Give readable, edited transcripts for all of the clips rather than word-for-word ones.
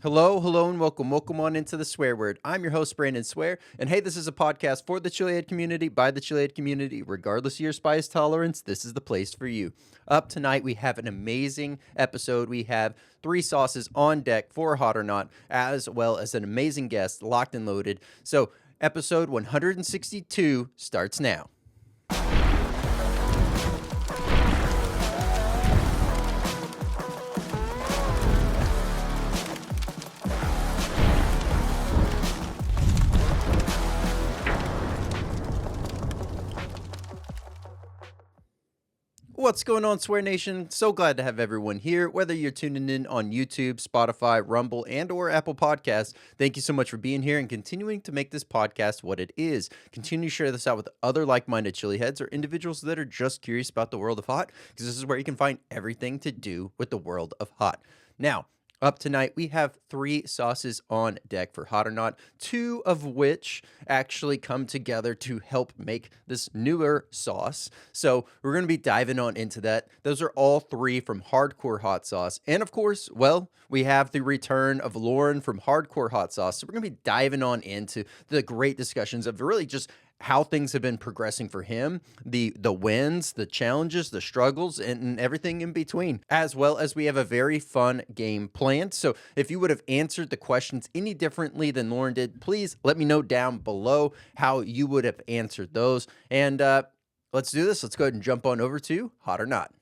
Hello, and welcome on into the Swear Word. I'm your host, Brandon Swear, and hey, this is a podcast for the chilihead community, by the chilihead community. Regardless of your spice tolerance, this is the place for you. Up tonight, we have an amazing episode. We have 3 sauces on deck for Hot or Not, as well as an amazing guest, locked and loaded. So, episode 162 starts now. What's going on, Swear Nation? So glad to have everyone here, whether you're tuning in on YouTube, Spotify, Rumble, and or Apple Podcasts. Thank you so much for being here and continuing to make this podcast what it is. Continue to share this out with other like-minded chili heads or individuals that are just curious about the world of hot, because this is where you can find everything to do with the world of hot. Now, up tonight, we have 3 sauces on deck for Hot or Not, 2 of which actually come together to help make this newer sauce. So we're going to be diving on into that. Those are all 3 from Hardcore Hot Sauce. And of course, well, we have the return of Loren from Hardcore Hot Sauce. So we're going to be diving on into the great discussions of really just how things have been progressing for him, the wins, the challenges, the struggles, and everything in between, as well as we have a very fun game planned. So if you would have answered the questions any differently than Loren did, please let me know down below how you would have answered those. And let's do this. Let's go ahead and jump on over to Hot or Not.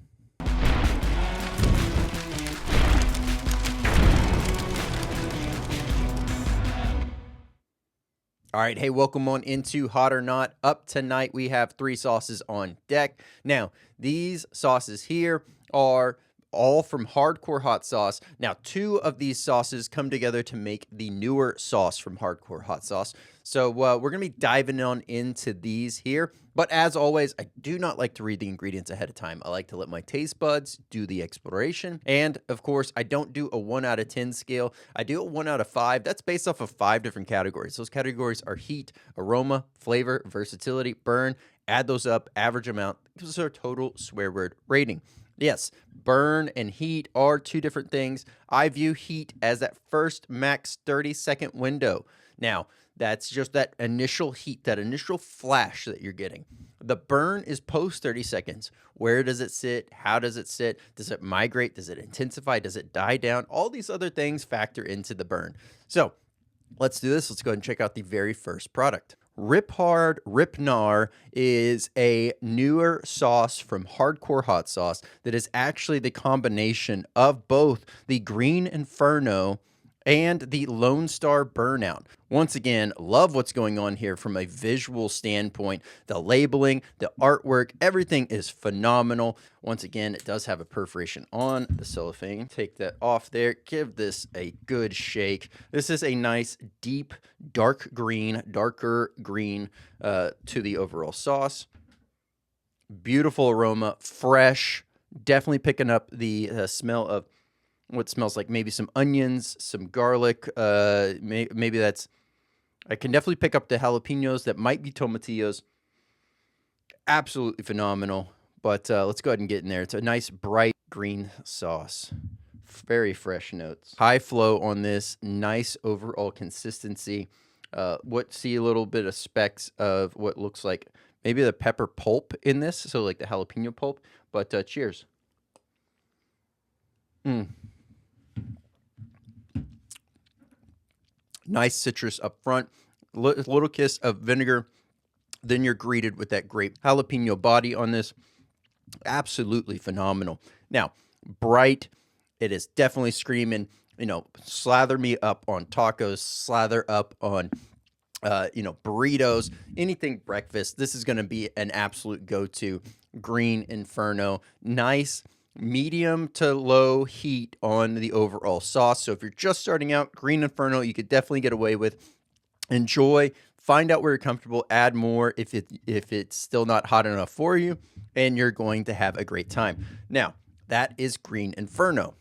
All right, hey, welcome on into Hot or Not. Up tonight, we have 3 sauces on deck. Now, these sauces here are all from Hardcore Hot Sauce. Now, 2 of these sauces come together to make the newer sauce from Hardcore Hot Sauce. So we're going to be diving on into these here. But as always, I do not like to read the ingredients ahead of time. I like to let my taste buds do the exploration. And of course, I don't do a 1 out of 10 scale. I do a 1 out of 5. That's based off of 5 different categories. Those categories are heat, aroma, flavor, versatility, burn. Add those up, average them out. This is our total swear word rating. Yes, burn and heat are 2 different things. I view heat as that first max 30-second window. Now, that's just that initial heat, that initial flash that you're getting. The burn is post 30 seconds. Where does it sit? How does it sit? Does it migrate? Does it intensify? Does it die down? All these other things factor into the burn. So let's do this. Let's go ahead and check out the very first product. Rip Hard Rip Gnar is a newer sauce from Hardcore Hot Sauce that is actually the combination of both the Green Inferno and the Lone Star Burnout. Once again, love what's going on here from a visual standpoint. The labeling, the artwork, everything is phenomenal. Once again, it does have a perforation on the cellophane. Take that off there. Give this a good shake. This is a nice, deep, darker green to the overall sauce. Beautiful aroma, fresh. Definitely picking up the smell of what smells like maybe some onions, some garlic. Maybe that's, I can definitely pick up the jalapenos that might be tomatillos. Absolutely phenomenal. But let's go ahead and get in there. It's a nice bright green sauce. Very fresh notes. High flow on this. Nice overall consistency. See a little bit of specks of what looks like maybe the pepper pulp in this. So like the jalapeno pulp. But cheers. Nice citrus up front, little kiss of vinegar. Then you're greeted with that grape jalapeno body on this. Absolutely phenomenal. Now, bright, it is definitely screaming, slather me up on tacos, slather up on, burritos, anything breakfast. This is going to be an absolute go-to. Green Inferno. Nice medium to low heat on the overall sauce. So if you're just starting out, Green Inferno, you could definitely get away with. Enjoy, find out where you're comfortable, add more if it's still not hot enough for you, and you're going to have a great time. Now, that is Green Inferno.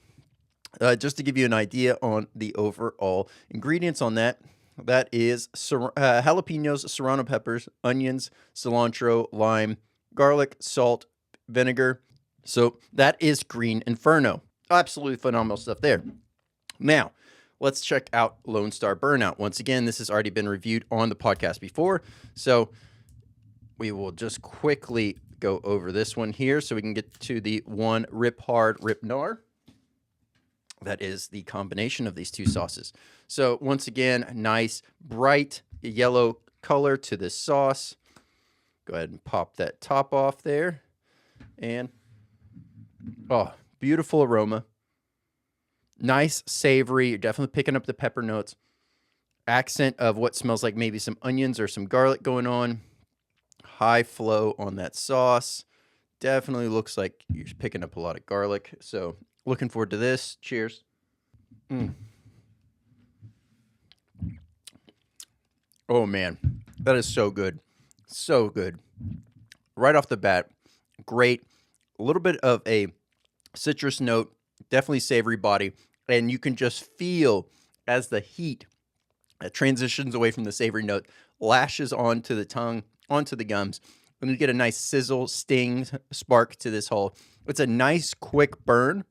Just to give you an idea on the overall ingredients on that, that is jalapenos, serrano peppers, onions, cilantro, lime, garlic, salt, vinegar. So that is Green Inferno. Absolutely phenomenal stuff there. Now, let's check out Lone Star Burnout. Once again, this has already been reviewed on the podcast before, so we will just quickly go over this one here so we can get to the one Rip Hard, Rip Gnar. That is the combination of these two sauces. So once again, nice bright yellow color to this sauce. Go ahead and pop that top off there. And, oh, beautiful aroma. Nice, savory. You're definitely picking up the pepper notes. Accent of what smells like maybe some onions or some garlic going on. High flow on that sauce. Definitely looks like you're picking up a lot of garlic. So looking forward to this. Cheers. Oh, man. That is so good. So good. Right off the bat, great. A little bit of a citrus note. Definitely savory body. And you can just feel as the heat transitions away from the savory note, lashes onto the tongue, onto the gums, and you get a nice sizzle, sting, spark to this whole. It's a nice, quick burn,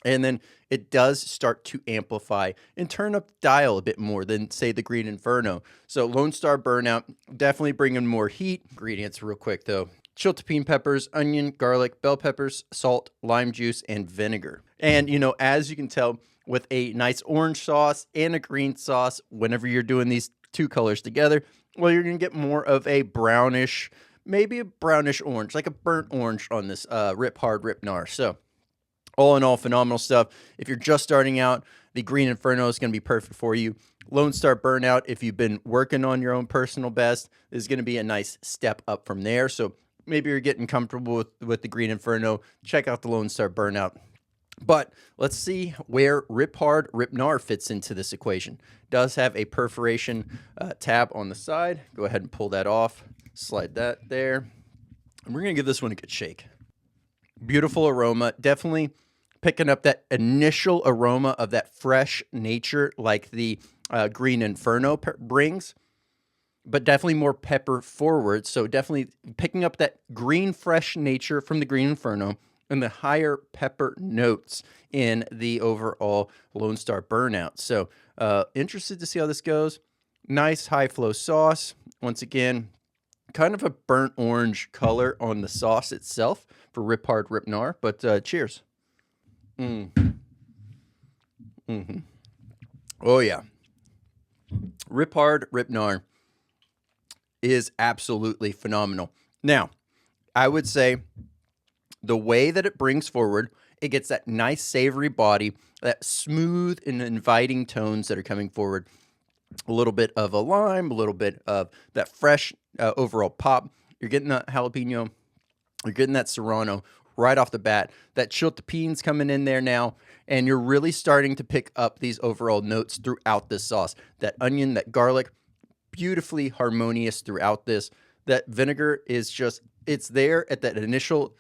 and then it does start to amplify and turn up the dial a bit more than, say, the Green Inferno. So Lone Star Burnout, definitely bringing more heat. Ingredients real quick, though. Chiltepin peppers, onion, garlic, bell peppers, salt, lime juice, and vinegar. And, you know, as you can tell, with a nice orange sauce and a green sauce, whenever you're doing these two colors together, well, you're going to get more of a brownish, maybe a brownish orange, like a burnt orange on this Rip Hard, Rip Gnar. So all in all, phenomenal stuff. If you're just starting out, the Green Inferno is going to be perfect for you. Lone Star Burnout, if you've been working on your own personal best, is going to be a nice step up from there. So maybe you're getting comfortable with the Green Inferno. Check out the Lone Star Burnout. But let's see where Rip Hard, Rip Gnar fits into this equation. Does have a perforation tab on the side. Go ahead and pull that off. Slide that there. And we're going to give this one a good shake. Beautiful aroma. Definitely picking up that initial aroma of that fresh nature like the Green Inferno brings. But definitely more pepper forward. So definitely picking up that green, fresh nature from the Green Inferno and the higher pepper notes in the overall Lone Star Burnout. So interested to see how this goes. Nice high flow sauce. Once again, kind of a burnt orange color on the sauce itself for Rip Hard, Rip Gnar. But cheers. Oh, yeah. Rip Hard, Rip Gnar is absolutely phenomenal. Now, I would say the way that it brings forward, it gets that nice savory body, that smooth and inviting tones that are coming forward. A little bit of a lime, a little bit of that fresh overall pop. You're getting that jalapeno. You're getting that serrano right off the bat. That chiltepin's coming in there now, and you're really starting to pick up these overall notes throughout this sauce. That onion, that garlic, beautifully harmonious throughout this. That vinegar is just, it's there at that initial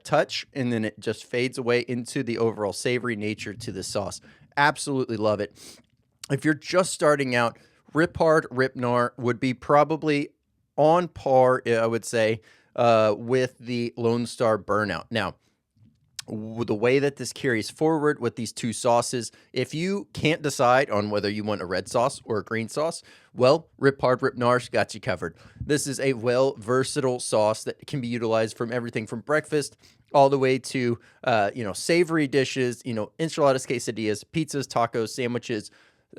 touch, and then it just fades away into the overall savory nature to the sauce. Absolutely love it. If you're just starting out, Rip Hard, Rip Gnar would be probably on par, I would say, with the Lone Star Burnout. Now, the way that this carries forward with these two sauces, if you can't decide on whether you want a red sauce or a green sauce, well, Rip Hard, Rip Gnar's got you covered. This is a versatile sauce that can be utilized from everything from breakfast all the way to, savory dishes, enchiladas, quesadillas, pizzas, tacos, sandwiches,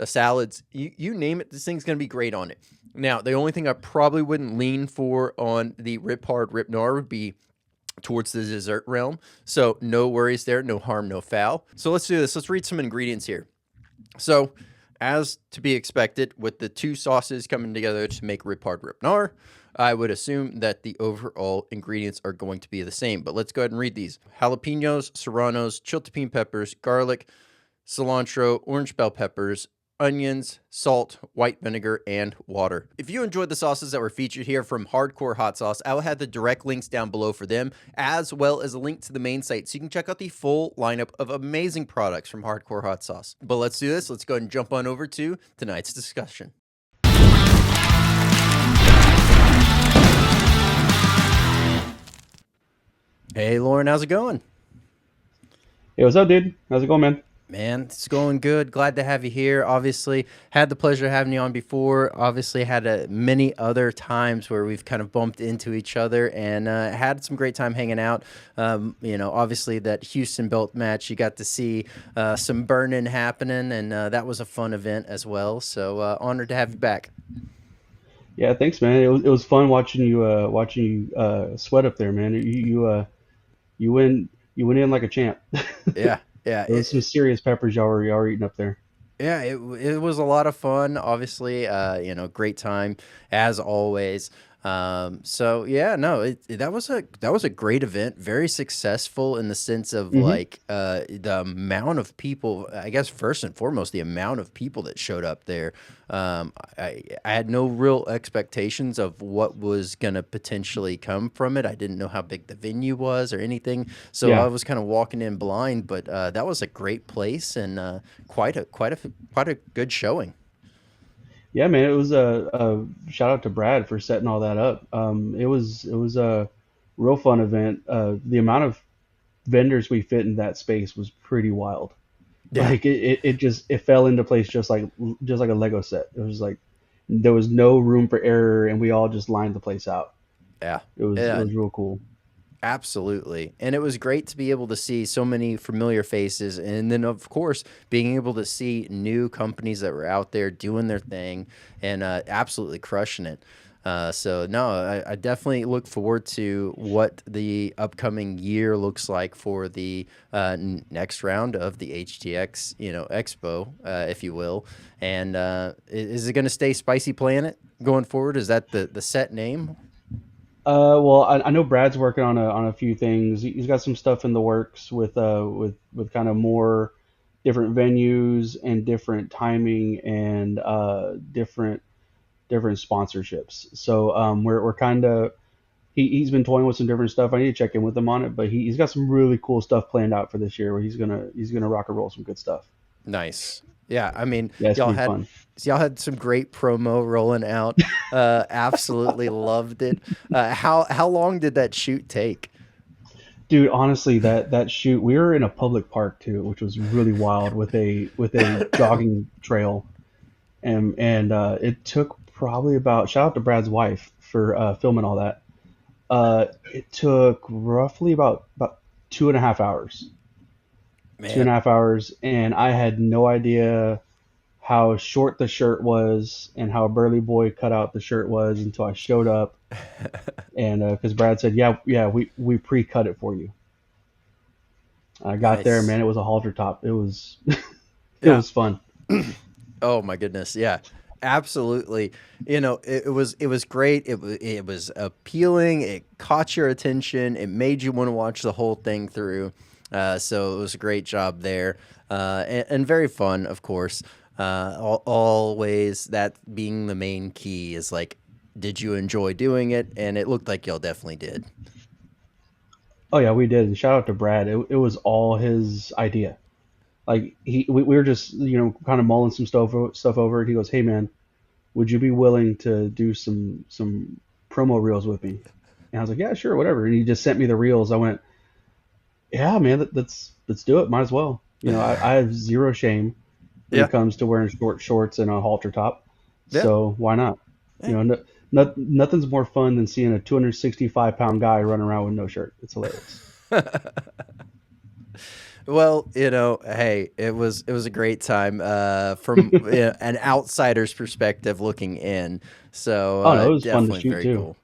salads, you name it, this thing's going to be great on it. Now, the only thing I probably wouldn't lean for on the Rip Hard, Rip Gnar would be towards the dessert realm. So no worries there, no harm, no foul. So let's do this. Let's read some ingredients here. So as to be expected, with the two sauces coming together to make Rip Hard, Rip Gnar, I would assume that the overall ingredients are going to be the same. But let's go ahead and read these. Jalapenos, serranos, chiltepin peppers, garlic, cilantro, orange bell peppers, onions, salt, white vinegar, and water. If you enjoyed the sauces that were featured here from Hardcore Hot Sauce, I will have the direct links down below for them, as well as a link to the main site so you can check out the full lineup of amazing products from Hardcore Hot Sauce. But let's do this. Let's go ahead and jump on over to tonight's discussion. Hey, Loren, how's it going? Hey, what's up, dude? How's it going, man? Man, it's going good. Glad to have you here. Obviously, had the pleasure of having you on before. Obviously, had many other times where we've kind of bumped into each other and had some great time hanging out. Obviously that Houston belt match, you got to see some burning happening, and that was a fun event as well. So honored to have you back. Yeah, thanks, man. It was fun watching you sweat up there, man. You went you went in like a champ. Yeah, yeah. There was some serious peppers y'all were eating up there. Yeah, it was a lot of fun. Obviously, great time as always. So yeah, no, that was a great event. Very successful in the sense of Hmm. like the amount of people. I guess first and foremost, the amount of people that showed up there. I had no real expectations of what was gonna potentially come from it. I didn't know how big the venue was or anything, so I Yeah, was kind of walking in blind. But that was a great place and quite a good showing. yeah, man. It was a shout out to Brad for setting all that up. It was a real fun event. The amount of vendors we fit in that space was pretty wild. Yeah, Like it fell into place just like a Lego set. It was like there was no room for error, and we all just lined the place out. yeah, It yeah. was real cool. Absolutely. And it was great to be able to see so many familiar faces. And then, of course, being able to see new companies that were out there doing their thing and absolutely crushing it. So, no, I definitely look forward to what the upcoming year looks like for the next round of the HTX, Expo, if you will. And is it going to stay Spicy Planet going forward? Is that the set name? Well, I know Brad's working on a few things. He's got some stuff in the works with kind of more different venues and different timing and different sponsorships. So we're kind of he's been toying with some different stuff. I need to check in with him on it, but he's got some really cool stuff planned out for this year where he's gonna rock and roll some good stuff. Nice. Yeah, I mean, Yeah, it's y'all gonna be had fun. y'all had some great promo rolling out. Absolutely loved it. How long did that shoot take? Dude, honestly, that shoot, we were in a public park too, which was really wild with a jogging trail, and it took probably about shout out to Brad's wife for filming all that. It took roughly about 2.5 hours, two and a Man, half hours, and I had no idea how short the shirt was and how burly boy cut out the shirt was until I showed up, and because Brad said, yeah, we pre-cut it for you. I got there, nice. man. It was a halter top. It was it Yeah. was fun. Oh my goodness. Yeah. Absolutely. It was great. It was appealing. It caught your attention. It made you want to watch the whole thing through. So it was a great job there. And very fun, of course. Always that being the main key is like, did you enjoy doing it? And it looked like y'all definitely did. Oh yeah, we did. And shout out to Brad. It was all his idea. Like we were just kind of mulling some stuff over. And he goes, "Hey man, would you be willing to do some promo reels with me?" And I was like, "Yeah, sure, whatever." And he just sent me the reels. I went, "Yeah, man, let's do it. Might as well." I have zero shame when Yeah. it comes to wearing short shorts and a halter top, Yeah. so why not? Yeah. Nothing's more fun than seeing a 265-pound guy run around with no shirt. It's hilarious. Well, hey, it was a great time from an outsider's perspective looking in. So Oh no, it was fun to definitely shoot very too. cool.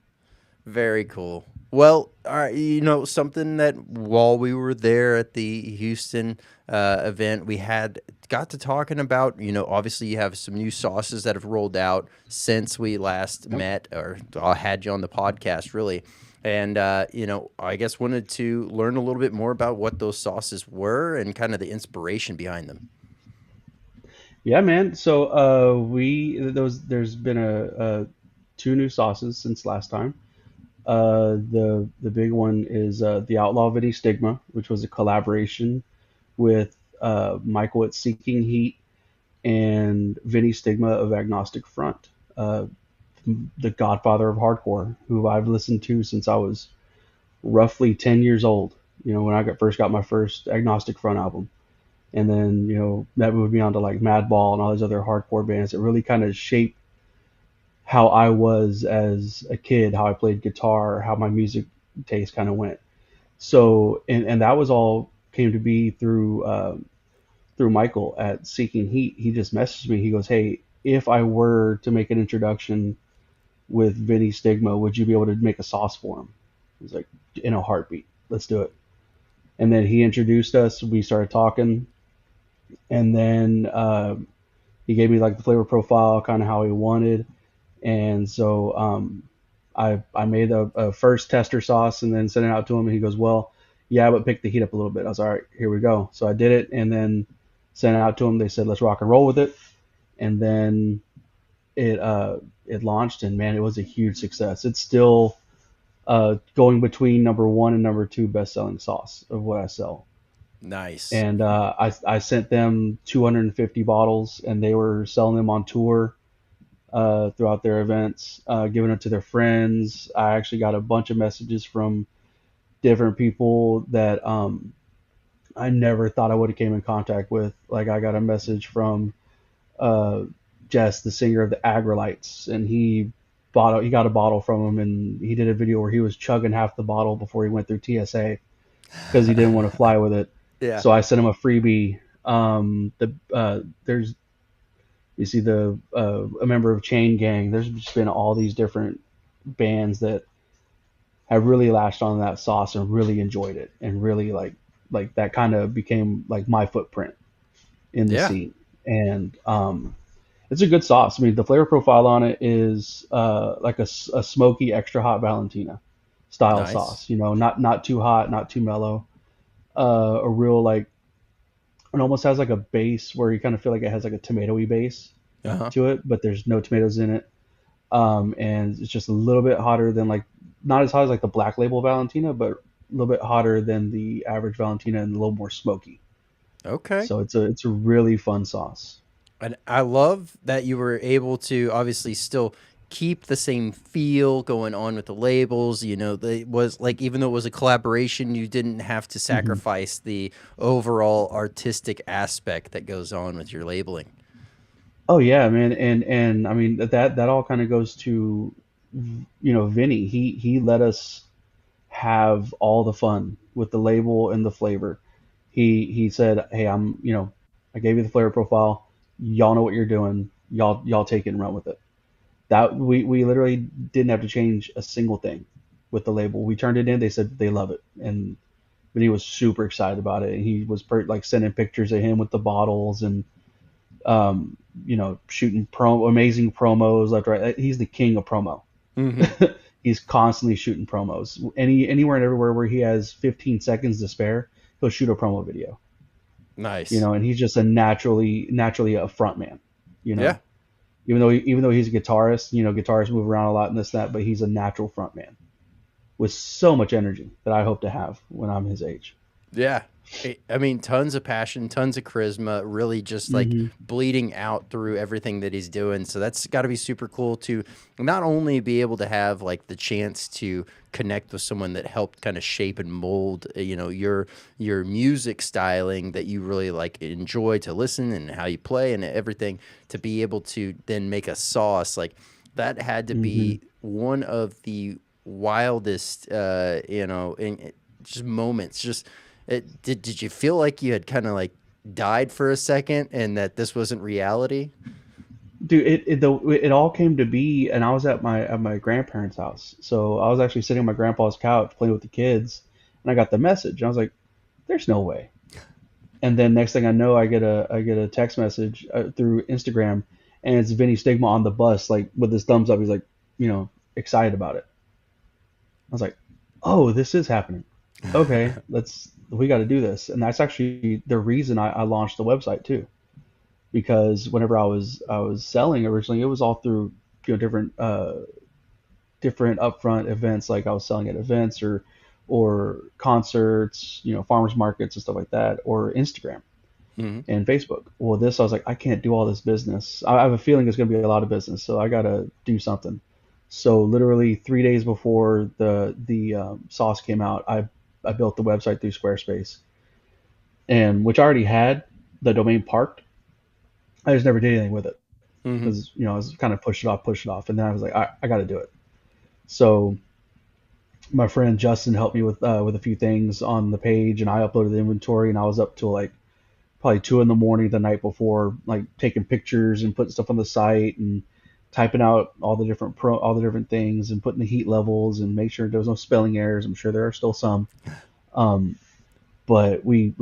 Very cool. Well, all right, something that while we were there at the Houston event, we had got to talking about, obviously you have some new sauces that have rolled out since we last Yep. met or had you on the podcast, really. And, I guess wanted to learn a little bit more about what those sauces were and kind of the inspiration behind them. Yeah, man. So there's been a two new sauces since last time. The big one is the Outlaw Vinny Stigma, which was a collaboration with Michael at Seeking Heat and Vinny Stigma of Agnostic Front, the godfather of hardcore, who I've listened to since I was roughly 10 years old. When I first got my first Agnostic Front album. and then that moved me on to like Madball and all these other hardcore bands. It really kind of shaped how I was as a kid, how I played guitar, how my music taste kind of went. So and that was all came to be through Michael at Seeking Heat. He just messaged me. He goes, "Hey, if I were to make an introduction with Vinny Stigma, would you be able to make a sauce for him?" I was like, "In a heartbeat. Let's do it." And then he introduced us. We started talking, and then he gave me like the flavor profile, kind of how he wanted. And so I made a first tester sauce and then sent it out to him. And he goes, "Well, yeah, but pick the heat up a little bit." I was all right. Here we go. So I did it and then sent it out to him. They said, "Let's rock and roll with it." And then it launched, and man, it was a huge success. It's still going between number one and number two best selling sauce of what I sell. Nice. And I sent them 250 bottles, and they were selling them on tour throughout their events, giving it to their friends. I actually got a bunch of messages from different people that I never thought I would have came in contact with. Like I got a message from uh, Jess, the singer of the Agrolites, and he got a bottle from him, and he did a video where he was chugging half the bottle before he went through TSA because he didn't want to fly with it. Yeah. So I sent him a freebie. There's you see a member of Chain Gang. There's just been all these different bands that have really latched on that sauce and really enjoyed it, and really like that kind of became like my footprint in the Yeah. scene. And it's a good sauce. I mean, the flavor profile on it is like a smoky, extra hot Valentina style Nice. sauce. Not too hot, not too mellow. A real like it almost has like a base where you kind of feel like it has like a tomatoey base Uh-huh. to it, but there's no tomatoes in it. And it's just a little bit hotter than like not as hot as like the Black Label Valentina, but a little bit hotter than the average Valentina and a little more smoky. Okay. So it's a really fun sauce. And I love that you were able to obviously still keep the same feel going on with the labels. It was like, even though it was a collaboration, you didn't have to Hmm. sacrifice the overall artistic aspect that goes on with your labeling. Oh yeah, man, and I mean that all kind of goes to Vinny. He let us have all the fun with the label and the flavor. He said, "Hey, I gave you the flavor profile. Y'all know what you're doing. Y'all take it and run with it." That we literally didn't have to change a single thing with the label. We turned it in. They said they love it, and Vinny was super excited about it. He was like sending pictures of him with the bottles and shooting amazing promos left, right. He's the king of promo. Hmm. He's constantly shooting promos. Anywhere and everywhere where he has 15 seconds to spare, he'll shoot a promo video. Nice. And he's just a naturally a front man. You Yeah. know, even though he's a guitarist, guitarists move around a lot and this that, but he's a natural front man with so much energy that I hope to have when I'm his age. Yeah. I mean, tons of passion, tons of charisma, really just like Hmm. bleeding out through everything that he's doing. So that's got to be super cool to not only be able to have like the chance to connect with someone that helped kind of shape and mold, your music styling that you really like enjoy to listen and how you play and everything, to be able to then make a sauce like that had to Hmm. be one of the wildest, just moments. Just did you feel like you had kind of like died for a second and that this wasn't reality? Dude, it all came to be, and I was at my grandparents' house. So I was actually sitting on my grandpa's couch playing with the kids, and I got the message. And I was like, "There's no way." And then next thing I know, I get a text message through Instagram, and it's Vinny Stigma on the bus, like with his thumbs up. He's like, excited about it. I was like, "Oh, this is happening. Okay, we got to do this." And that's actually the reason I launched the website too, because whenever I was selling originally, it was all through different upfront events. Like I was selling at events or concerts, farmers markets and stuff like that, or Instagram Hmm. and Facebook. Well, this I was like, I can't do all this business. I have a feeling it's going to be a lot of business, so I got to do something. So literally 3 days before the sauce came out, I built the website through Squarespace, and which I already had. the domain parked. I just never did anything with it Hmm. because I was kind of push it off, and then I was like, I got to do it. So my friend Justin helped me with a few things on the page, and I uploaded the inventory, and I was up till like probably 2 in the morning the night before, like taking pictures and putting stuff on the site and typing out all the different things and putting the heat levels and make sure there was no spelling errors. I'm sure there are still some. Um, but we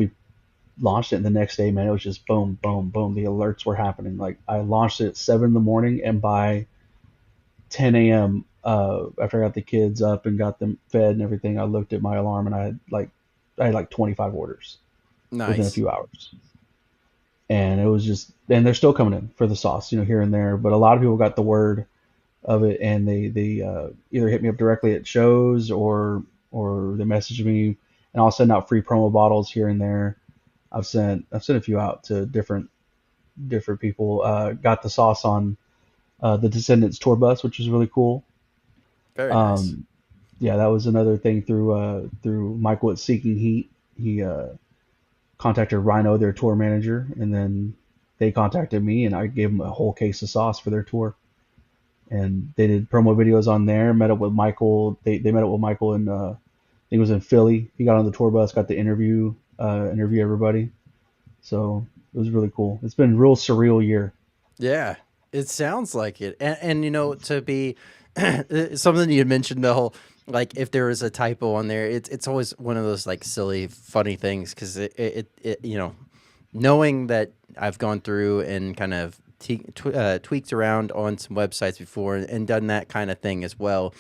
launched it, and the next day, man, it was just boom, boom, boom. The alerts were happening. Like I launched it at 7 in the morning, and by 10 a.m. After I got the kids up and got them fed and everything, I looked at my alarm, and I had like 25 orders within a Nice. few hours. And it was just, and they're still coming in for the sauce, here and there. But a lot of people got the word of it, and they either hit me up directly at shows, or they message me, and I'll send out free promo bottles here and there. I've sent a few out to different people. Got the sauce on the Descendants tour bus, which was really cool. Very nice. Um, yeah, that was another thing through Michael at Seeking Heat. He contacted Rhino, their tour manager, and then they contacted me, and I gave them a whole case of sauce for their tour. And they did promo videos on there. Met up with Michael. They met up with Michael in I think it was in Philly. He got on the tour bus, got to interview everybody. So it was really cool. It's been a real surreal year. Yeah, it sounds like it. And to be something you had mentioned, the whole like if there is a typo on there, it's always one of those like silly, funny things because knowing that I've gone through and kind of tweaked around on some websites before and done that kind of thing as well.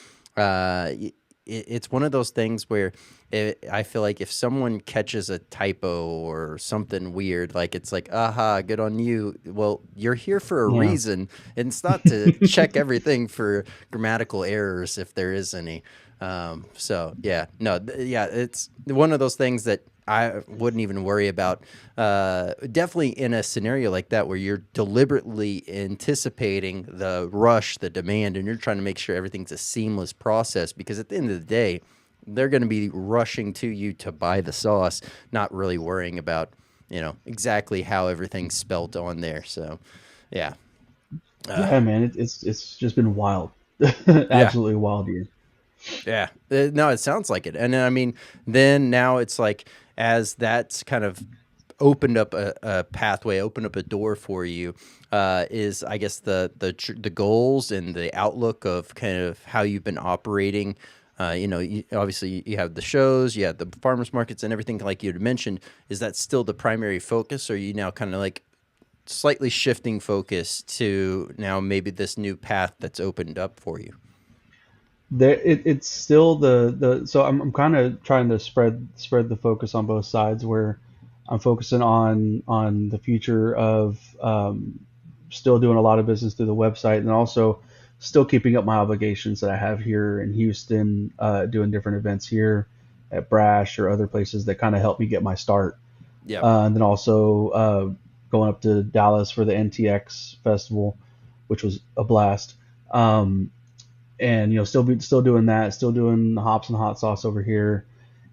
It's one of those things where I feel like if someone catches a typo or something weird, like it's like, aha, good on you. Well, you're here for a Yeah. reason. And it's not to check everything for grammatical errors if there is any. So yeah, no, yeah, it's one of those things that I wouldn't even worry about. Definitely in a scenario like that where you're deliberately anticipating the rush, the demand, and you're trying to make sure everything's a seamless process because at the end of the day, they're going to be rushing to you to buy the sauce, not really worrying about, exactly how everything's spelt on there. So, yeah. Uh, Yeah, man, it's just been wild. yeah. Absolutely wild year. Yeah. No, it sounds like it. And I mean, then now it's like as that's kind of opened up a pathway, opened up a door for you, is I guess the goals and the outlook of kind of how you've been operating. Obviously you have the shows, you have the farmers markets and everything like you had mentioned. Is that still the primary focus, or are you now kind of like slightly shifting focus to now maybe this new path that's opened up for you? It's still the so I'm kind of trying to spread the focus on both sides, where I'm focusing on the future of still doing a lot of business through the website, and also still keeping up my obligations that I have here in Houston, doing different events here at Brash or other places that kind of help me get my start. Yep. And then also going up to Dallas for the NTX festival, which was a blast. And still doing that, still doing hops and hot sauce over here,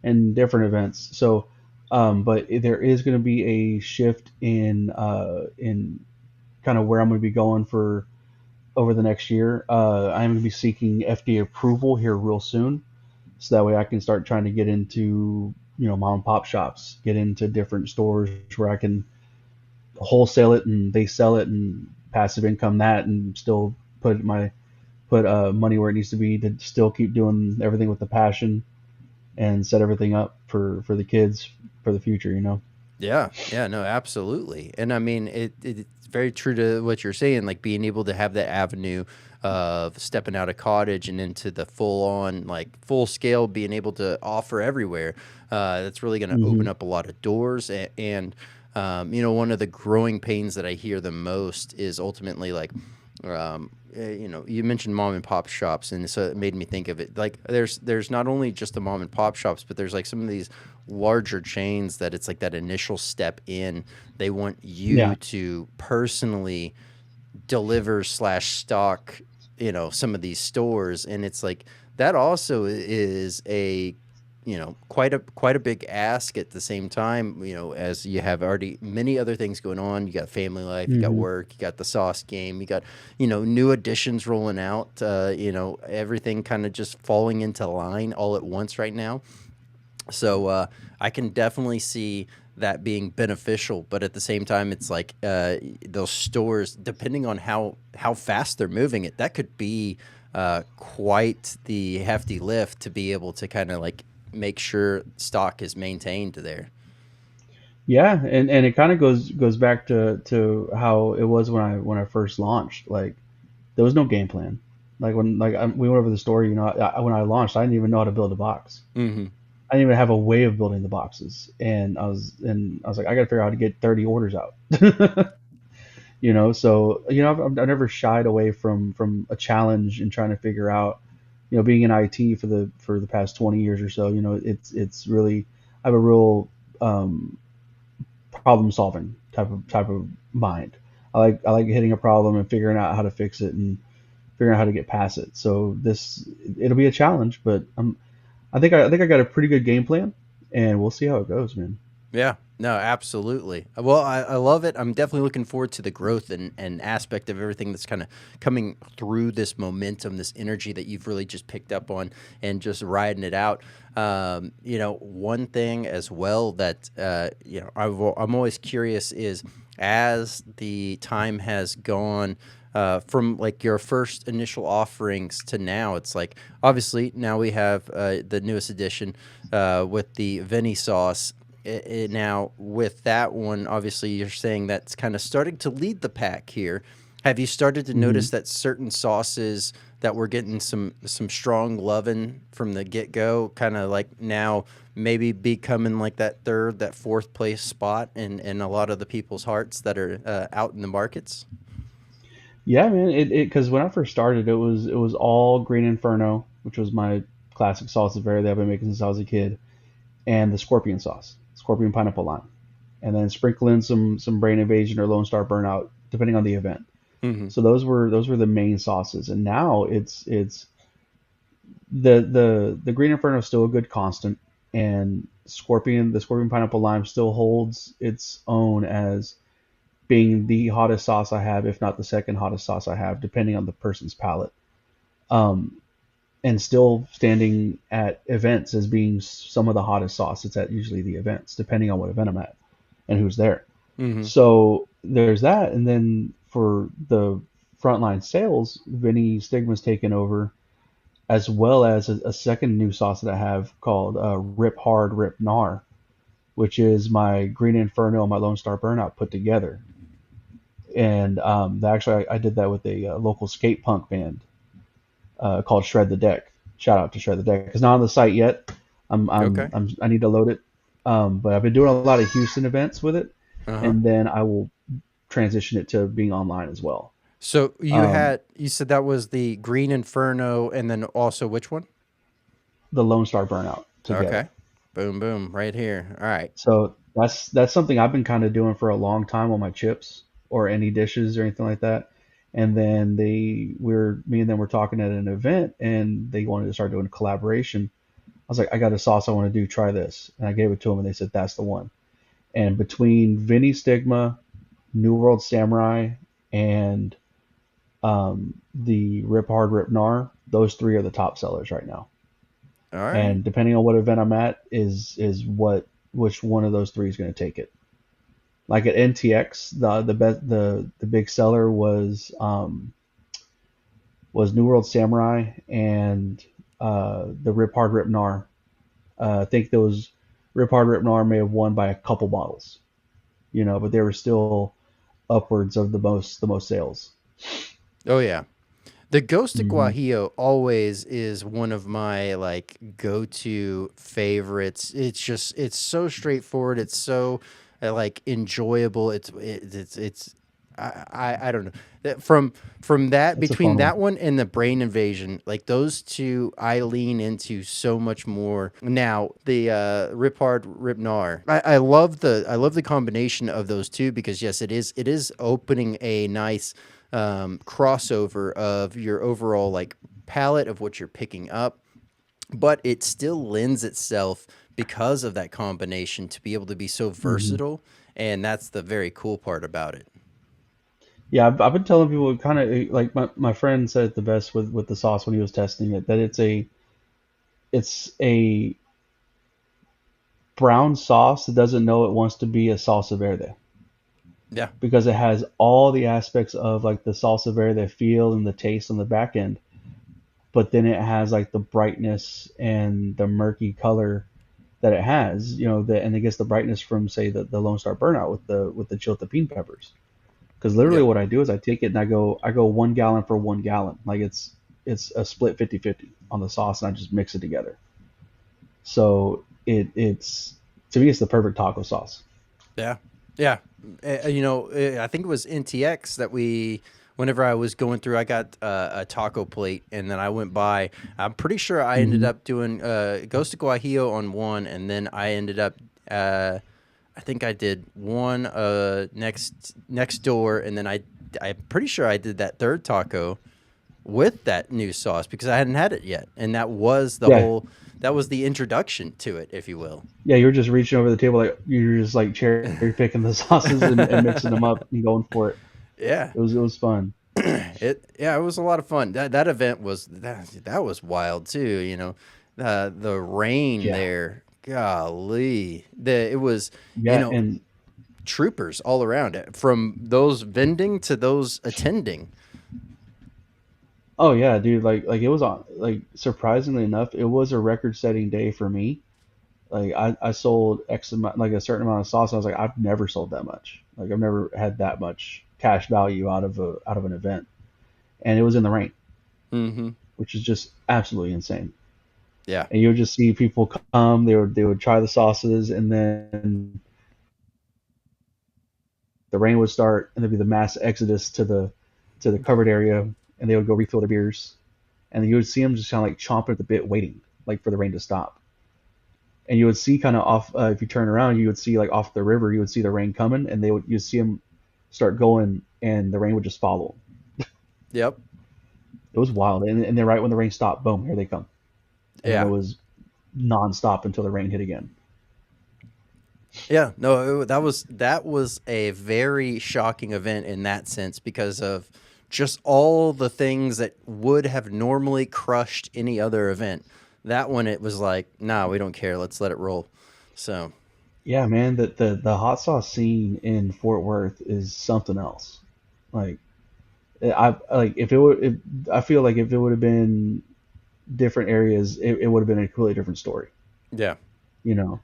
and different events. So, but there is going to be a shift in kind of where I'm going to be going for over the next year. I'm going to be seeking FDA approval here real soon, so that way I can start trying to get into mom and pop shops, get into different stores where I can wholesale it and they sell it and passive income that, and still put money where it needs to be to still keep doing everything with the passion and set everything up for the kids for the future. Yeah, yeah, no, absolutely. And I mean, it's very true to what you're saying, like being able to have that avenue of stepping out of cottage and into the full on, like full scale, being able to offer everywhere. That's really going to open Hmm. up a lot of doors. One of the growing pains that I hear the most is ultimately like, you mentioned mom and pop shops, and so it made me think of it. Like, there's not only just the mom and pop shops, but there's like some of these larger chains that it's like that initial step in. They want you Yeah. to personally deliver slash stock, some of these stores, and it's like that also is a quite a big ask at the same time. As you have already many other things going on. You got family life, you got Hmm. work, you got the sauce game, you got new additions rolling out. Everything kind of just falling into line all at once right now. So I can definitely see that being beneficial, but at the same time, it's like those stores, depending on how fast they're moving it, that could be quite the hefty lift to be able to kind of like make sure stock is maintained there. Yeah, and it kind of goes back to how it was when I first launched. Like there was no game plan. Like we went over the story, when I launched, I didn't even know how to build a box. Hmm. I didn't even have a way of building the boxes, and I was like, I got to figure out how to get 30 orders out. So I've never shied away from a challenge and trying to figure out, being in IT for the past 20 years or so. It's really I have a real problem solving type of mind. I like hitting a problem and figuring out how to fix it and figuring out how to get past it. So it'll be a challenge, but I think I got a pretty good game plan, and we'll see how it goes, man. Yeah, no, absolutely. Well, I love it. I'm definitely looking forward to the growth and aspect of everything that's kind of coming through this momentum, this energy that you've really just picked up on and just riding it out. One thing as well that, I'm always curious is as the time has gone, from like your first initial offerings to now, it's like obviously now we have the newest edition with the Veni sauce. Now, with that one, obviously, you're saying that's kind of starting to lead the pack here. Have you started to Hmm. notice that certain sauces that were getting some strong loving from the get go, kind of like now maybe becoming like that third, that fourth place spot in a lot of the people's hearts that are out in the markets? Yeah, man. It because when I first started, it was all Green Inferno, which was my classic sauce of that I've been making since I was a kid, and the Scorpion sauce, Scorpion pineapple lime, and then sprinkle in some Brain Invasion or Lone Star Burnout, depending on the event. Hmm. So those were the main sauces, and now it's the Green Inferno is still a good constant, and the Scorpion pineapple lime still holds its own as being the hottest sauce I have, if not the second hottest sauce I have, depending on the person's palate. Um, and still standing at events as being some of the hottest sauce. It's at usually the events, depending on what event I'm at and who's there. Hmm. So there's that, and then for the frontline sales, Vinny Stigma's taken over, as well as a second new sauce that I have called Rip Hard Rip Gnar, which is my Green Inferno and my Lone Star Burnout put together. And actually, I did that with a local skate punk band called Shred the Deck. Shout out to Shred the Deck. It's not on the site yet. Okay. I need to load it. But I've been doing a lot of Houston events with it, Uh huh. and then I will transition it to being online as well. So Um, you said that was the Green Inferno, and then also which one? the Lone Star Burnout Okay. together. Boom, boom, right here. All right. So that's something I've been kind of doing for a long time on my chips or any dishes or anything like that. And then me and them were talking at an event, and they wanted to start doing a collaboration. I was like, I got a sauce I want to do. Try this, and I gave it to them, and they said that's the one. And between Vinny Stigma, New World Samurai, and the Rip Hard Rip Gnar, those three are the top sellers right now. All right. And depending on what event I'm at, is which one of those three is going to take it. Like at NTX, the big seller was New World Samurai and the Rip Hard Rip Gnar. I think those Rip Hard Rip Gnar may have won by a couple bottles, but they were still upwards of the most sales. Oh yeah. The Ghost of Hmm. Guajillo always is one of my like go-to favorites. It's so straightforward. It's so like enjoyable. It's I don't know. From that That's a between fun one. that one and the Brain Invasion, like those two, I lean into so much more. Now the Rip Hard Rip Gnar, I love the combination of those two because yes, it is opening a nice crossover of your overall like palette of what you're picking up. but it still lends itself because of that combination to be able to be so Hmm. versatile, and that's the very cool part about it. Yeah, I've been telling people kind of like my friend said it the best with the sauce when he was testing it, that it's a brown sauce that doesn't know it wants to be a salsa verde, Yeah. because it has all the aspects of like the salsa verde feel and the taste on the back end, but then it has like the brightness and the murky color that it has, and it gets the brightness from say the Lone Star Burnout with the chiltepin peppers. Because literally Yep. what I do is I take it and I go 1 gallon for 1 gallon. Like it's a split 50-50 on the sauce, and I just mix it together. So it's to me it's the perfect taco sauce. Yeah. Yeah. I think it was NTX that whenever I was going through, I got a taco plate and then I went by. I'm pretty sure I ended Hmm. up doing Ghost of Guajillo on one, and then I ended up, I think I did one next door, and then I'm pretty sure I did that third taco with that new sauce because I hadn't had it yet, and Yeah, that was the introduction to it, if you will. yeah. You're just reaching over the table, like you're just like cherry picking the sauces and mixing them up and going for it. Yeah. It was fun. It was a lot of fun. That event was that was wild too. The rain Yeah, there, golly, it was you yeah, know and troopers all around it, from those vending to those attending. oh yeah, dude. Like it was on. Like surprisingly enough, it was a record-setting day for me. Like I sold X amount, like a certain amount of sauce. I was like, I've never sold that much. Like I've never had that much cash value out of an event, and it was in the rain, Mm-hmm. which is just absolutely insane. Yeah. And you would just see people come, they would try the sauces, and then the rain would start, and there'd be the mass exodus to the covered area, and they would go refill their beers, and you would see them just kind of like chomping at the bit, waiting like for the rain to stop. And you would see kind of off, if you turn around, you would see like off the river, you would see the rain coming, and you'd see them start going, and the rain would just follow. Yep. It was wild, and then right when the rain stopped, boom, here they come, and then it Yeah. was nonstop until the rain hit again. Yeah, no, that was a very shocking event in that sense because of just all the things that would have normally crushed any other event. That one, it was like, nah, we don't care. Let's let it roll. So, Yeah, man, the hot sauce scene in Fort Worth is something else. Like I like if it would, if, I feel like if it would have been different areas, it would have been a completely different story. yeah. You know,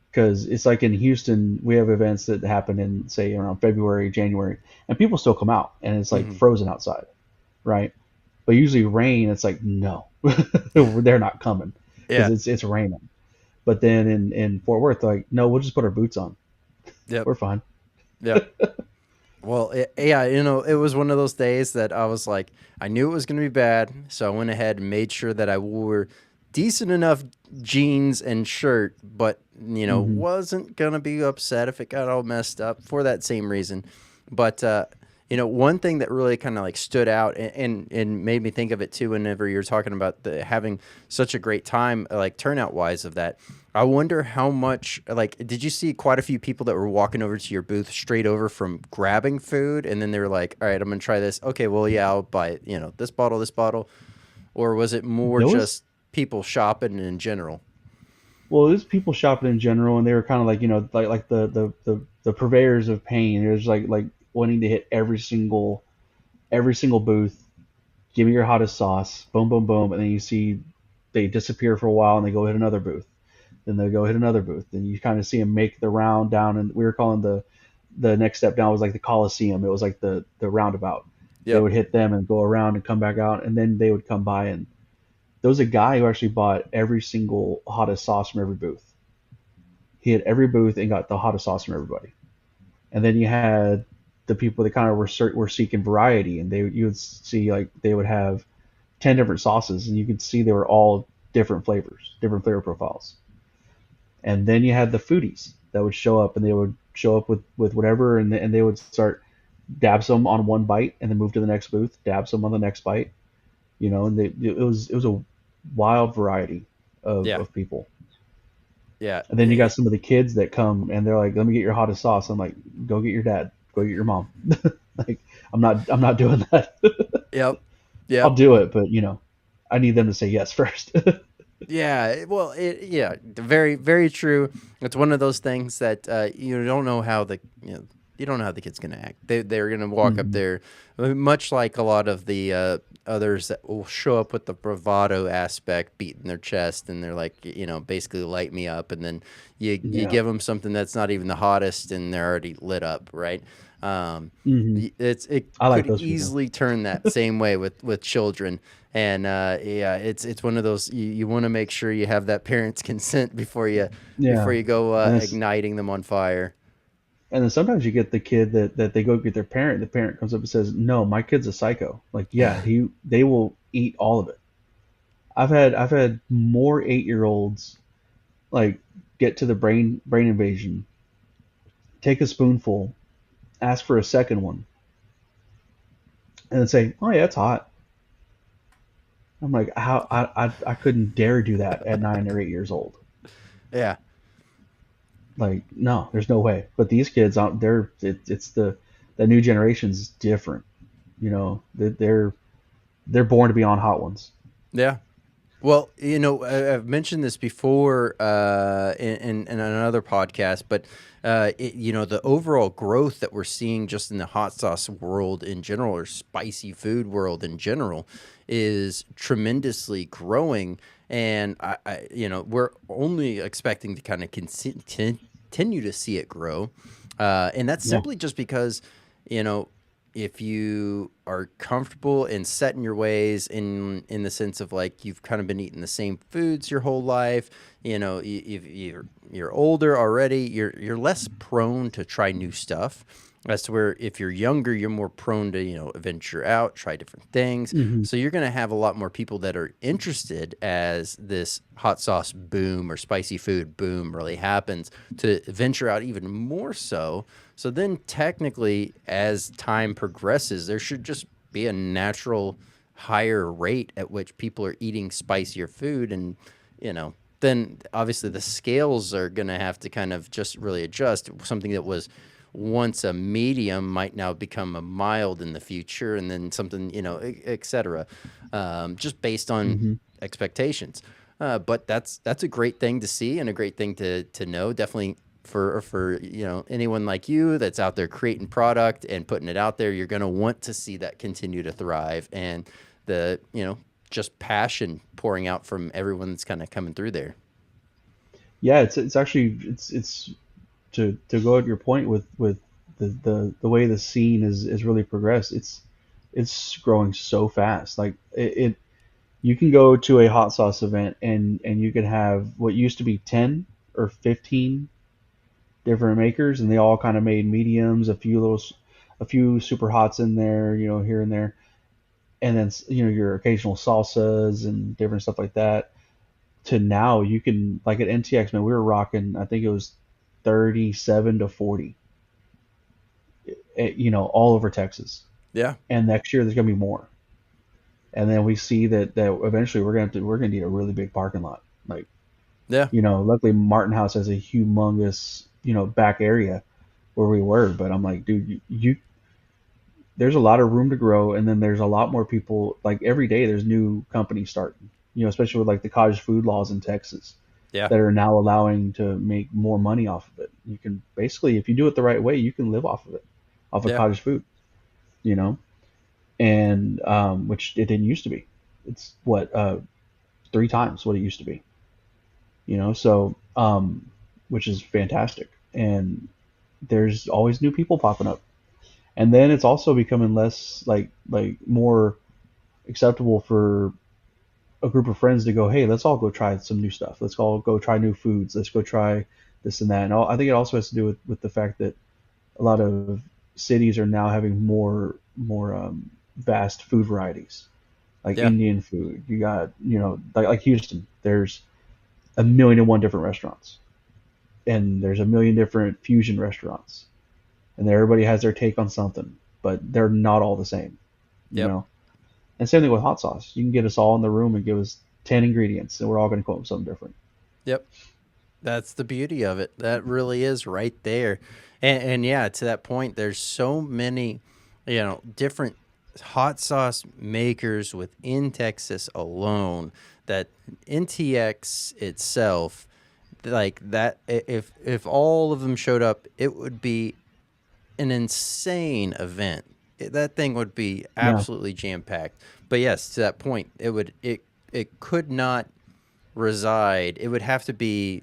because it's like in Houston, we have events that happen in say around February, January, and people still come out, and it's like Hmm. frozen outside, right? But usually rain, it's like no, they're not coming because Yeah. it's raining. But then in Fort Worth, they're like no, we'll just put our boots on, Yep. we're fine. Yep. Well, yeah, it was one of those days that I was like, I knew it was going to be bad, so I went ahead and made sure that I wore decent enough jeans and shirt, but Hmm. wasn't going to be upset if it got all messed up for that same reason. But one thing that really kind of like stood out and made me think of it too, whenever you're talking about having such a great time, like turnout wise of that. I wonder how much, like, did you see quite a few people that were walking over to your booth straight over from grabbing food, and then they were like, "All right, I'm gonna try this. Okay, well, yeah, I'll buy this bottle," or was it more There was just people shopping in general? well, there's people shopping in general, and they were kind of like like the purveyors of pain. There's like wanting to hit every single booth. Give me your hottest sauce, boom, boom, boom, and then you see they disappear for a while, and they go hit another booth. Then they go hit another booth. Then you kind of see them make the round down, and we were calling the next step down was like the Coliseum. It was like the roundabout. They Yep. would hit them and go around and come back out, and then they would come by. And there was a guy who actually bought every single hottest sauce from every booth. He had every booth and got the hottest sauce from everybody. And then you had the people that kind of were seeking variety, and you would see like they would have 10 different sauces, and you could see they were all different flavors, different flavor profiles. And then you had the foodies that would show up, and they would show up with whatever, and they would start dab some on one bite, and then move to the next booth, dab some on the next bite, and it was wild variety Yeah. of people. Yeah. And then you got some of the kids that come and they're like, "Let me get your hottest sauce." I'm like, "Go get your dad. Go get your mom." Like, I'm not doing that. Yep. I'll Yep. do it, but I need them to say yes first. Yeah, well, yeah, very, very true. It's one of those things that you don't know how you don't know how the kid's gonna act. They're gonna walk up Hmm. there, much like a lot of the others that will show up with the bravado aspect, beating their chest, and they're like, basically light me up, and then you Yeah. give them something that's not even the hottest, and they're already lit up, right? Um, Hmm. it I like could those people. easily turn that same way with children, and yeah, it's one of those you want to make sure you have that parent's consent before Yeah. you go And it's igniting them on fire. and then sometimes you get the kid that they go get their parent. The parent comes up and says, "No, my kid's a psycho." Like, yeah, they will eat all of it. I've had more 8-year-olds like get to the brain invasion, take a spoonful, ask for a second one, and then say, "Oh yeah, it's hot." I'm like, how I couldn't dare do that at 9 or 8 years old. Yeah, Like, no, there's no way. But these kids, it's the new generation's different. They're born to be on hot ones. yeah. Well, I've mentioned this before in another podcast, but the overall growth that we're seeing just in the hot sauce world in general, or spicy food world in general, is tremendously growing, and we're only expecting to kind of continue to see it grow, and that's Yeah. simply just because you know if you are comfortable and set in your ways in the sense of like you've kind of been eating the same foods your whole life, you're older already, you're less prone to try new stuff. That's where if you're younger, you're more prone to venture out, try different things. Hmm. So you're going to have a lot more people that are interested as this hot sauce boom or spicy food boom really happens to venture out even more so. So then, technically, as time progresses, there should just be a natural higher rate at which people are eating spicier food. And, then obviously the scales are going to have to kind of just really adjust. Something that was once a medium might now become a mild in the future, and then something, et cetera, just based on Hmm. expectations. But that's a great thing to see and a great thing to know. Definitely for anyone like you that's out there creating product and putting it out there, you're going to want to see that continue to thrive, and the just passion pouring out from everyone that's kind of coming through there. Yeah, it's actually it's to go at your point with the way the scene is really progressed. It's growing so fast. Like you can go to a hot sauce event and you can have what used to be 10 or 15 different makers, and they all kind of made mediums, a few super hots in there, here and there, and then your occasional salsas and different stuff like that. To now, you can, like at NTX, man, we were rocking. I think it was 37 to 40, all over Texas. Yeah, And next year there's gonna be more. And then we see that eventually we're gonna need a really big parking lot. Like, yeah, luckily Martin House has a humongous, back area where we were. But I'm like, dude, there's a lot of room to grow, and then there's a lot more people. Like every day, there's new companies starting. Especially with like the cottage food laws in Texas yeah, that are now allowing to make more money off of it. You can basically, if you do it the right way, you can live off of it, off of yeah, cottage food. You know, and which it didn't used to be. It's what 3 times what it used to be. So which is fantastic, and there's always new people popping up, and then it's also becoming less like more acceptable for a group of friends to go, hey, let's all go try some new stuff. Let's all go try new foods. Let's go try this and that. And I think it also has to do with the fact that a lot of cities are now having more vast food varieties, like yeah, Indian food. You got, like Houston, there's a million and one different restaurants, and there's a million different fusion restaurants, and everybody has their take on something, but they're not all the same, you yep, know. And same thing with hot sauce. You can get us all in the room and give us 10 ingredients, and we're all going to come up with something different. Yep. That's the beauty of it. That really is right there. And yeah, to that point, there's so many, different hot sauce makers within Texas alone that NTX itself, like that, if all of them showed up, it would be an insane event. That thing would be Yeah. absolutely jam packed. But yes, to that point, it could not reside. It would have to be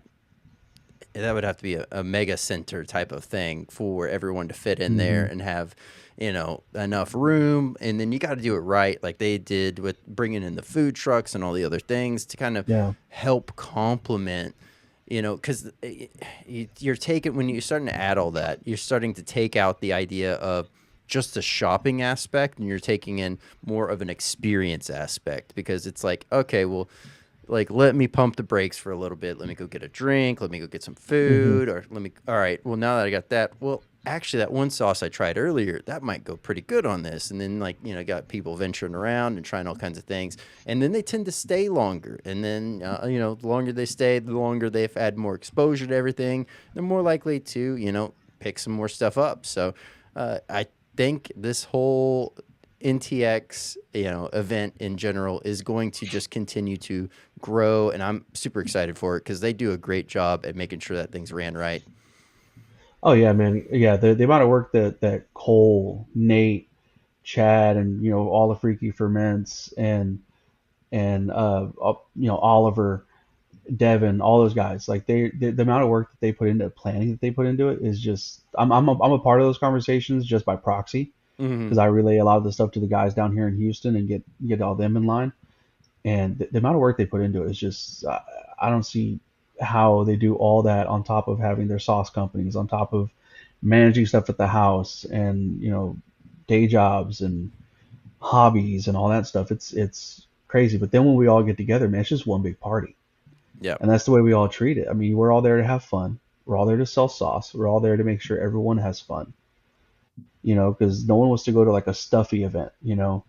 that would have to be a mega center type of thing for everyone to fit in there Hmm. and have enough room. And then you got to do it right, like they did with bringing in the food trucks and all the other things to kind of Yeah. help complement, because you're taking, when you're starting to add all that, you're starting to take out the idea of just the shopping aspect, and you're taking in more of an experience aspect, because it's like, okay, well, like, let me pump the brakes for a little bit. Let me go get a drink. Let me go get some Hmm. food. Or all right, well, now that I got that, well, actually, that one sauce I tried earlier, that might go pretty good on this. And then, like, got people venturing around and trying all kinds of things. And then they tend to stay longer. And then, the longer they stay, the longer they've had more exposure to everything. They're more likely to, pick some more stuff up. So I think this whole NTX, event in general is going to just continue to grow, and I'm super excited for it because they do a great job at making sure that things ran right. Oh yeah, man. Yeah, the amount of work that Cole, Nate, Chad, and all the freaky ferments and Oliver, Devin, all those guys, like the amount of work that they put into planning that they put into it is just I'm a part of those conversations just by proxy Hmm. because I relay a lot of the stuff to the guys down here in Houston and get all them in line. And the amount of work they put into it is just I don't see how they do all that on top of having their sauce companies, on top of managing stuff at the house and day jobs and hobbies and all that stuff. It's crazy. But then when we all get together, man, it's just one big party. Yep. And that's the way we all treat it. I mean, we're all there to have fun. We're all there to sell sauce. We're all there to make sure everyone has fun. Because no one wants to go to like a stuffy event. You want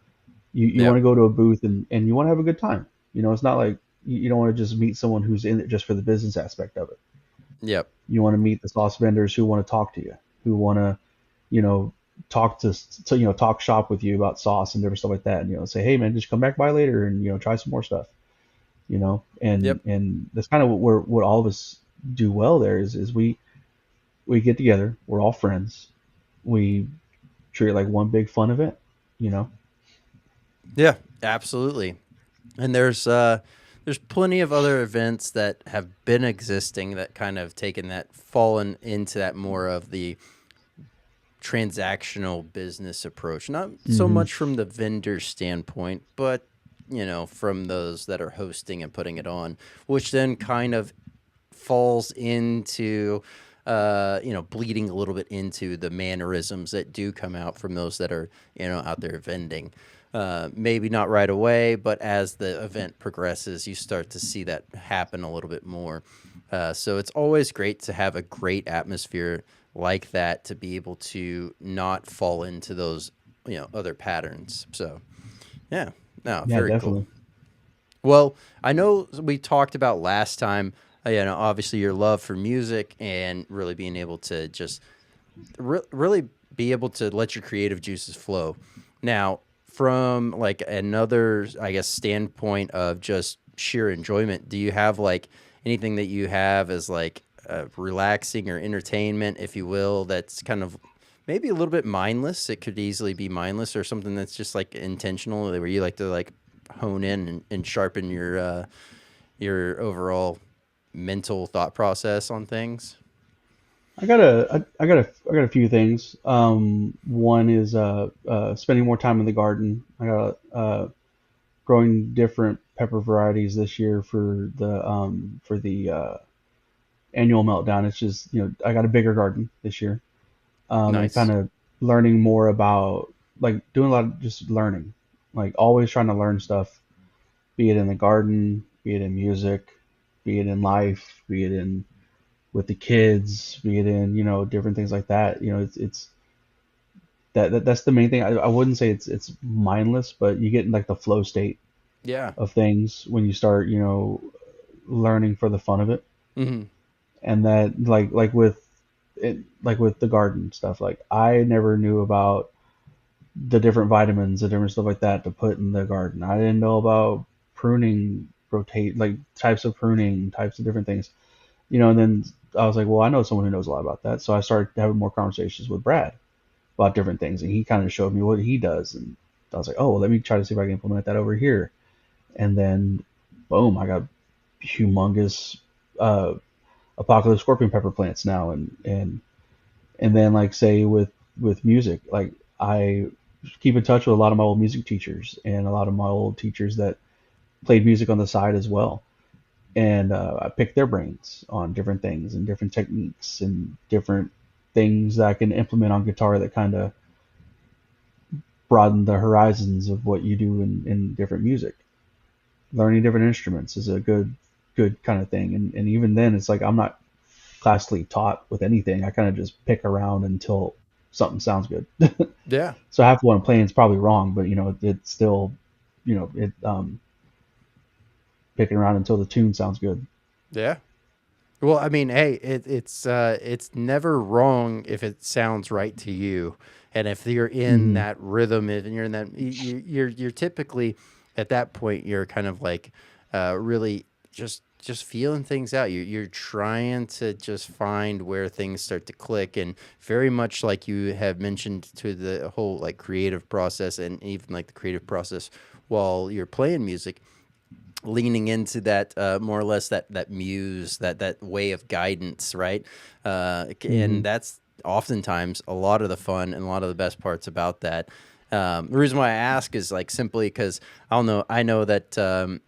Yep. to go to a booth and you want to have a good time. It's not like you don't want to just meet someone who's in it just for the business aspect of it. Yep. You want to meet the sauce vendors who want to talk to you, who want to, you know, talk to talk shop with you about sauce and different stuff like that. And say, hey man, just come back by later and try some more stuff. And Yep. that's kind of what all of us do well there is we get together, we're all friends, we treat it like one big fun event. You know. Yeah. Absolutely. And there's plenty of other events that have been existing that kind of taken that fallen into that more of the transactional business approach. Not so Hmm. much from the vendor standpoint, but from those that are hosting and putting it on, which then kind of falls into bleeding a little bit into the mannerisms that do come out from those that are out there vending. Maybe not right away, but as the event progresses, you start to see that happen a little bit more. So it's always great to have a great atmosphere like that to be able to not fall into those other patterns. So yeah, no, Yeah, very cool. definitely. Well, I know we talked about last time, obviously your love for music and really being able to just really be able to let your creative juices flow. Now, from like another, I guess, standpoint of just sheer enjoyment, do you have like anything that you have as like relaxing or entertainment, if you will, that's kind of maybe a little bit mindless? It could easily be mindless, or something that's just like intentional, where you like to like hone in and sharpen your overall mental thought process on things. I got a few things. One is spending more time in the garden. I got growing different pepper varieties this year for the annual meltdown. It's just I got a bigger garden this year. And kind Nice. of learning more about like doing a lot of just learning, like always trying to learn stuff, be it in the garden, be it in music, be it in life, be it in with the kids, be it in different things like that. It's that's the main thing. I wouldn't say it's mindless, but you get in like the flow state Yeah. of things when you start, learning for the fun of it. Hmm. And that like with it, like with the garden stuff, like I never knew about the different vitamins, the different stuff like that to put in the garden. I didn't know about pruning, rotate, like types of pruning, types of different things, and then I was like, well, I know someone who knows a lot about that. So I started having more conversations with Brad about different things, and he kind of showed me what he does, and I was like, oh, well, let me try to see if I can implement that over here. And then, boom, I got humongous uh, apocalypse scorpion pepper plants now, and then like say with music, like I keep in touch with a lot of my old music teachers and a lot of my old teachers that played music on the side as well, and I pick their brains on different things and different techniques and different things that I can implement on guitar that kind of broaden the horizons of what you do in different music. Learning different instruments is a good kind of thing, and even then, it's like I'm not classically taught with anything. I kind of just pick around until something sounds good. Yeah. So half of what I'm playing is probably wrong, but it's still, it picking around until the tune sounds good. Yeah. Well, I mean, hey, it's never wrong if it sounds right to you, and if you're in Hmm. that rhythm and you're in that, you're typically at that point you're kind of like really just feeling things out. You're trying to just find where things start to click, and very much like you have mentioned to the whole like creative process, and even like the creative process while you're playing music, leaning into that more or less that muse, that way of guidance, right? Hmm. And that's oftentimes a lot of the fun and a lot of the best parts about that. The reason why I ask is like simply because I know that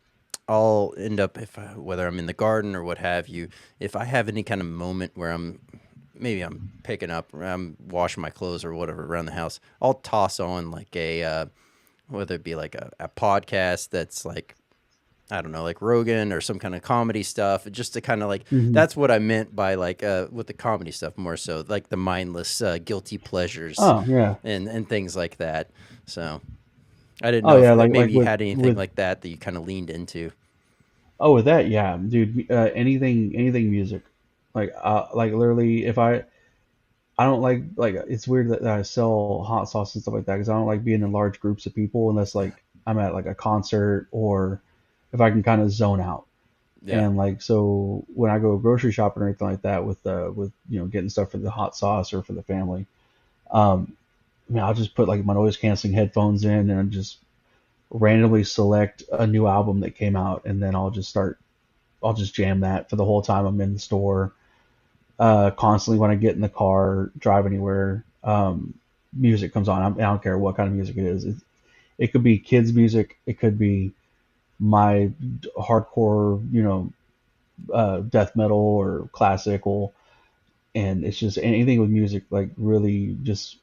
I'll end up, if whether I'm in the garden or what have you, if I have any kind of moment where I'm picking up or I'm washing my clothes or whatever around the house, I'll toss on like a whether it be like a podcast that's like, I don't know, like Rogan or some kind of comedy stuff, just to kind of like, Hmm. that's what I meant by like with the comedy stuff more so, like the mindless guilty pleasures Oh yeah. and things like that. So I didn't Oh know if yeah. Like maybe you with had anything with like that that you kind of leaned into. oh with that, yeah, dude. Anything music, like literally, if I don't like it's weird that I sell hot sauce and stuff like that because I don't like being in large groups of people unless like I'm at like a concert or if I can kind of zone out. Yeah. And like so when I go grocery shopping or anything like that with getting stuff for the hot sauce or for the family, I mean I'll just put like my noise canceling headphones in and just randomly select a new album that came out and then I'll just jam that for the whole time I'm in the store. Constantly when I get in the car, drive anywhere, music comes on. I don't care what kind of music it is. It could be kids music. It could be my hardcore, death metal or classical, and it's just anything with music like really just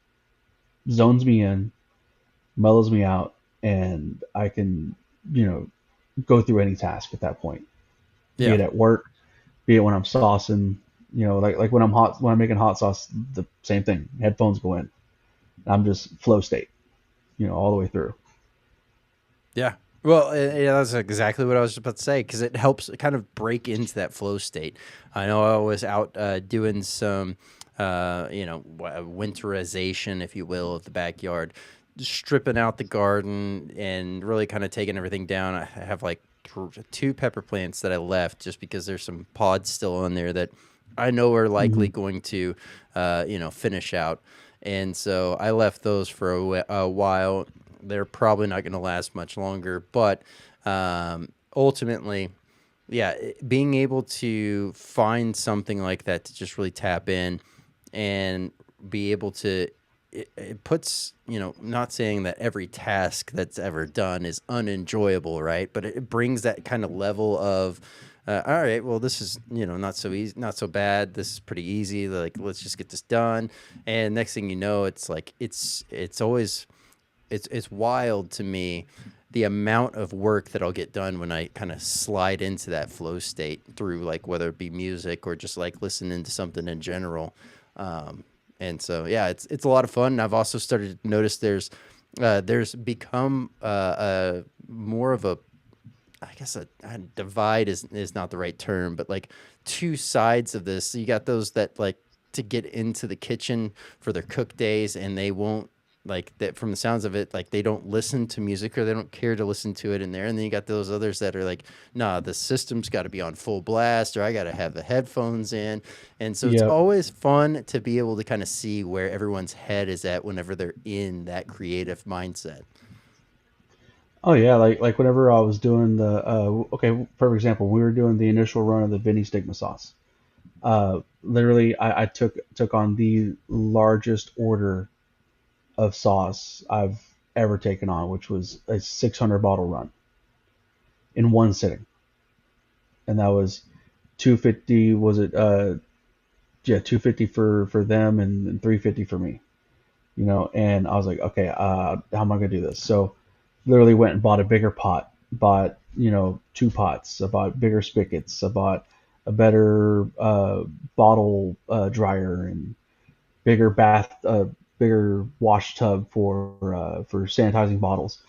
zones me in, mellows me out, and I can, you know, go through any task at that point. Be Yeah. it at work, be it when I'm saucing, like when I'm making hot sauce, the same thing. Headphones go in. I'm just flow state, all the way through. Yeah. Well, yeah, that's exactly what I was about to say because it helps kind of break into that flow state. I know I was out doing some, winterization, if you will, of the backyard, stripping out the garden and really kind of taking everything down. I have like two pepper plants that I left just because there's some pods still on there that I know are likely Hmm. going to, finish out. And so I left those for a while. They're probably not going to last much longer, but ultimately, yeah, being able to find something like that to just really tap in and be able to, it puts, not saying that every task that's ever done is unenjoyable, right? But it brings that kind of level of, all right, well, this is, not so easy, not so bad. This is pretty easy. Like, let's just get this done. And next thing you know, it's like, it's always, it's wild to me the amount of work that I'll get done when I kind of slide into that flow state through like whether it be music or just like listening to something in general. Um, and so yeah, it's a lot of fun. And I've also started to notice there's become more of a I guess a divide is not the right term, but like two sides of this. You got those that like to get into the kitchen for their cook days, and they won't like that. From the sounds of it, like they don't listen to music or they don't care to listen to it in there. And then you got those others that are like, nah, the system's got to be on full blast, or I got to have the headphones in. And so it's Yep. always fun to be able to kind of see where everyone's head is at whenever they're in that creative mindset. Oh yeah, like whenever I was doing the okay, for example, we were doing the initial run of the Vinny Stigma sauce. Literally, I took on the largest order of sauce I've ever taken on, which was a 600 bottle run in one sitting, and that was 250. Was it? Yeah, 250 for them and 350 for me. You know, and I was like, okay, how am I gonna do this? So literally went and bought a bigger pot, bought, you know, two pots, I bought bigger spigots, I bought a better bottle dryer and bigger bigger wash tub for sanitizing bottles.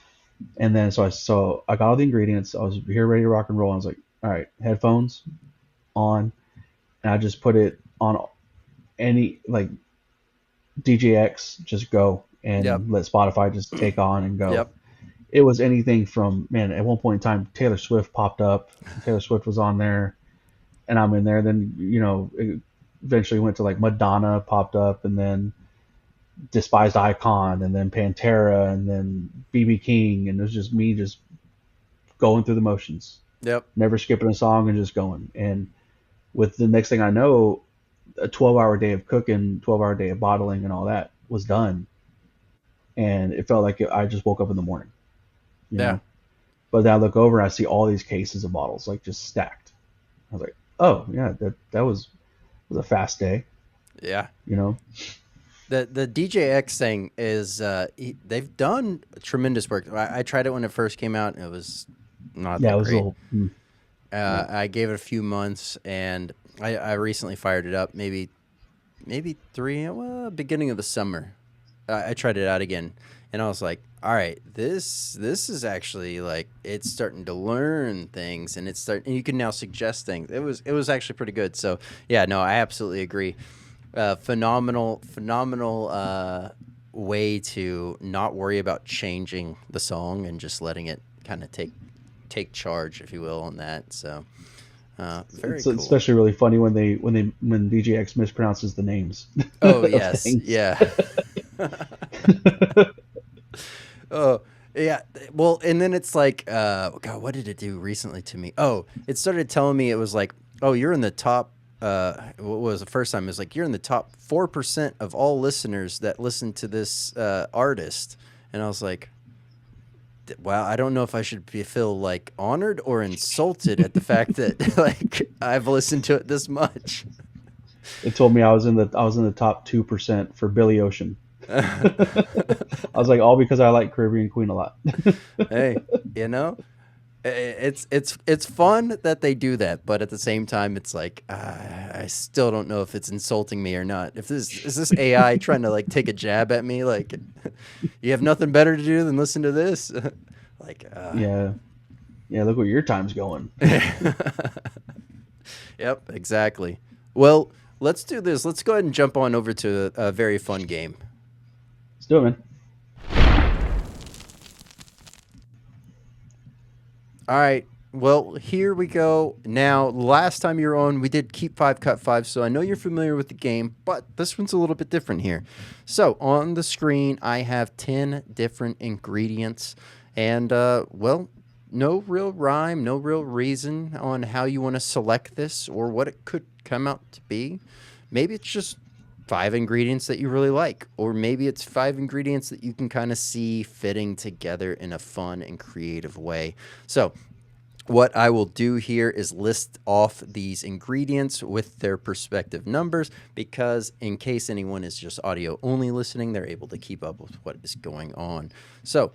And then so I got all the ingredients. I was here ready to rock and roll. I was like, all right, headphones on, and I just put it on any like DJX, just go Yep. and let Spotify just take on and go. Yep. It was anything from, man, at one point in time Taylor Swift popped up. Taylor Swift was on there and I'm in there. Then, you know, it eventually went to like Madonna popped up, and then Despised Icon, and then Pantera, and then BB King, and it was just me just going through the motions, Yep. never skipping a song and just going. And with the next thing I know, a 12-hour day of cooking, 12-hour day of bottling and all that was done, and it felt like I just woke up in the morning, you Yeah. know. But then I look over and I see all these cases of bottles like just stacked. I was like, oh yeah, that was a fast day, Yeah. you know. The DJX thing is they've done tremendous work. I tried it when it first came out, and it was not Yeah, it that was a great. little, yeah, I gave it a few months, and I recently fired it up. Maybe three. Well, beginning of the summer, I tried it out again, and I was like, all right, this is actually like it's starting to learn things, and and you can now suggest things. It was actually pretty good. So yeah, no, I absolutely agree. Phenomenal way to not worry about changing the song and just letting it kind of take charge, if you will, on that. So very it's cool. especially really funny when DJX mispronounces the names Oh of yes, things. yeah. Oh yeah. Well, and then it's like, God, what did it do recently to me? Oh, it started telling me it was like, oh, you're in the top. What was the first time? It was like you're in the top 4% of all listeners that listen to this artist, and I was like, wow, I don't know if I should feel like honored or insulted at the fact that like I've listened to it this much. It told me I was in the top 2% for Billy Ocean. I was like, all because I like Caribbean Queen a lot. Hey, you know, it's fun that they do that, but at the same time, it's like I still don't know if it's insulting me or not. If this is this AI trying to like take a jab at me, like you have nothing better to do than listen to this, like Yeah, yeah. Look where your time's going. yep, exactly. Well, let's do this. Let's go ahead and jump on over to a very fun game. Let's do it, man. All right. Well, here we go. Now, last time you were on, we did keep five, cut five. So I know you're familiar with the game, but this one's a little bit different here. So on the screen, I have 10 different ingredients. And, well, no real rhyme, no real reason on how you want to select this or what it could come out to be. Maybe it's just five ingredients that you really like, or maybe it's five ingredients that you can kind of see fitting together in a fun and creative way. So, what I will do here is list off these ingredients with their respective numbers because, in case anyone is just audio only listening, they're able to keep up with what is going on. So,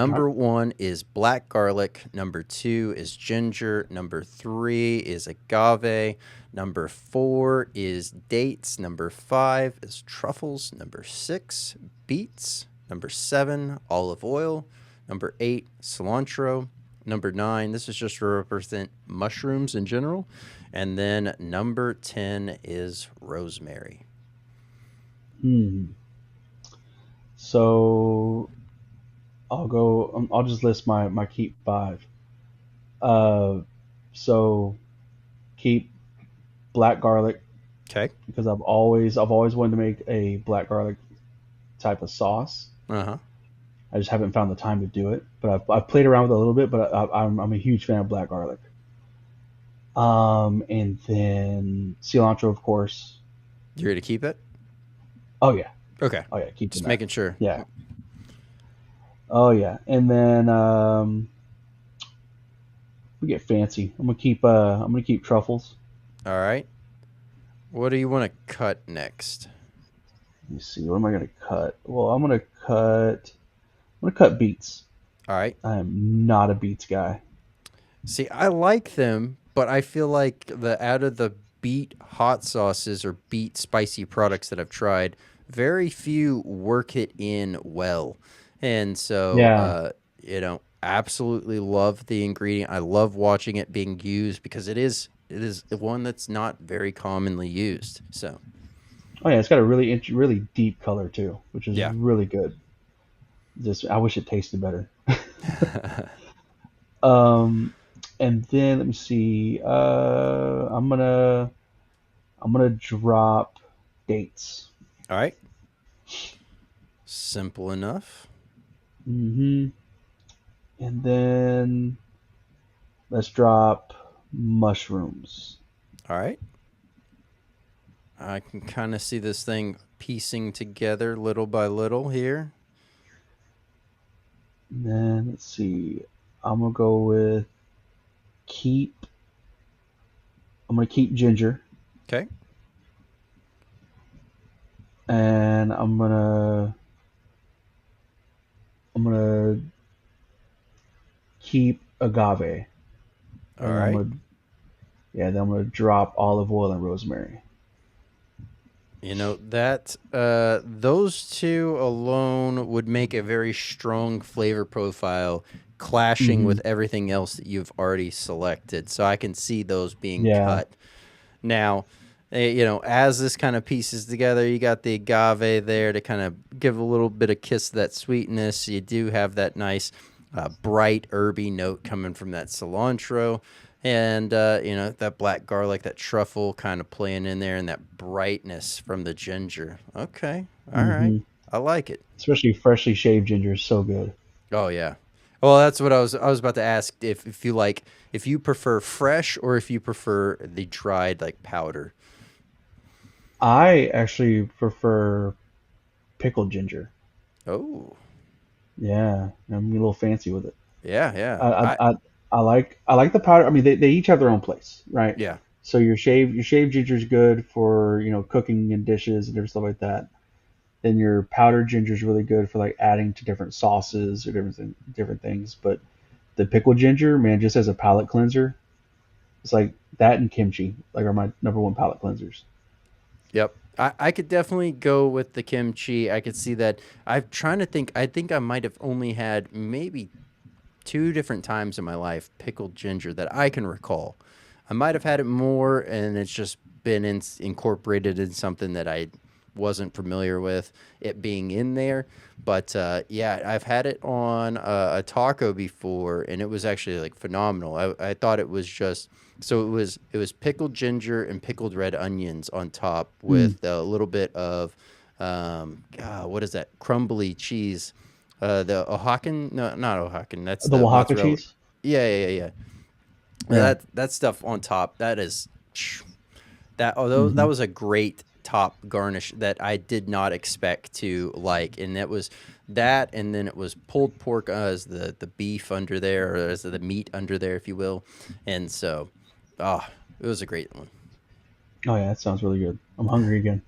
All right. number one is black garlic. Number two is ginger. Number three is agave. Number four is dates. Number five is truffles. Number six, beets. Number seven, olive oil. Number eight, cilantro. Number 9, this is just to represent mushrooms in general. And then number 10 is rosemary. Hmm. So I'll go. I'll just list my keep five. Uh, so keep black garlic Okay. because I've always wanted to make a black garlic type of sauce. Uh-huh. I just haven't found the time to do it. But I've played around with it a little bit. But I'm a huge fan of black garlic. And then cilantro, of course. You ready to keep it? Oh yeah, Okay. oh yeah, keeping Just that. making sure. Yeah. Oh yeah, and then we get fancy. I'm gonna keep truffles. All right. What do you want to cut next? Let me see. What am I gonna cut? Well, I'm gonna cut beets. All right. I am not a beets guy. See, I like them, but I feel like the out of the beet hot sauces or beet spicy products that I've tried, very few work it in well. And so, Yeah. absolutely love the ingredient. I love watching it being used because it is one that's not very commonly used. So, Oh yeah, it's got a really deep color too, which is yeah. really good. Just I wish it tasted better. Um, and then let me see. I'm gonna drop dates. All right. Simple enough. Hmm. And then let's drop mushrooms. All right. I can kind of see this thing piecing together little by little here. And then let's see. I'm gonna go with keep. I'm gonna keep ginger, Okay. and I'm gonna keep agave, All and right. then I'm gonna drop olive oil and rosemary. That those two alone would make a very strong flavor profile clashing Hmm. with everything else that you've already selected. So I can see those being Yeah. cut. Now, as this kind of pieces together, you got the agave there to kind of give a little bit of kiss of that sweetness. You do have that nice, bright, herby note coming from that cilantro. And, that black garlic, that truffle kind of playing in there, and that brightness from the ginger. Okay. All right. Hmm. I like it. Especially freshly shaved ginger is so good. Oh, yeah. Well, that's what I was about to ask if you prefer fresh or if you prefer the dried like powder. I actually prefer pickled ginger. Oh, Yeah, I'm a little fancy with it. yeah, yeah. I I like the powder. I mean, they each have their own place, right? Yeah. So your shaved ginger is good for cooking in dishes and different stuff like that. Then your powdered ginger is really good for like adding to different sauces or different things. But the pickled ginger, man, just as a palate cleanser, it's like that and kimchi, like are my number one palate cleansers. Yep. I could definitely go with the kimchi. I could see that. I'm trying to think. I think I might have only had maybe two different times in my life pickled ginger that I can recall. I might have had it more, and it's just been incorporated in something that I wasn't familiar with it being in there. But yeah, I've had it on a taco before, and it was actually like phenomenal. I thought it was just so it was pickled ginger and pickled red onions on top Mm. with a little bit of what is that crumbly cheese? The Oaxacan? No, not Oaxacan. That's The the Oaxaca mozzarella. cheese. Yeah, yeah, yeah, yeah. Yeah. That stuff on top. That is that. Although that Hmm. was a great top garnish that I did not expect to like, and that was that, and then it was pulled pork as the beef under there, or as the meat under there, if you will, and so, ah, it was a great one. Oh yeah, that sounds really good. I'm hungry again.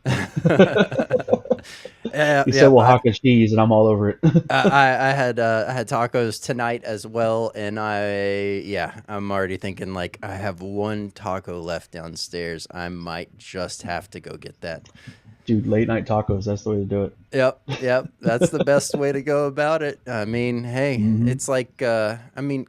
Yeah, You said yeah. Oaxaca cheese, and I'm all over it. I had tacos tonight as well, and I'm already thinking like I have one taco left downstairs. I might just have to go get that. Dude, late night tacos, that's the way to do it. Yep, yep. That's the best way to go about it. I mean, hey, Hmm. it's like I mean,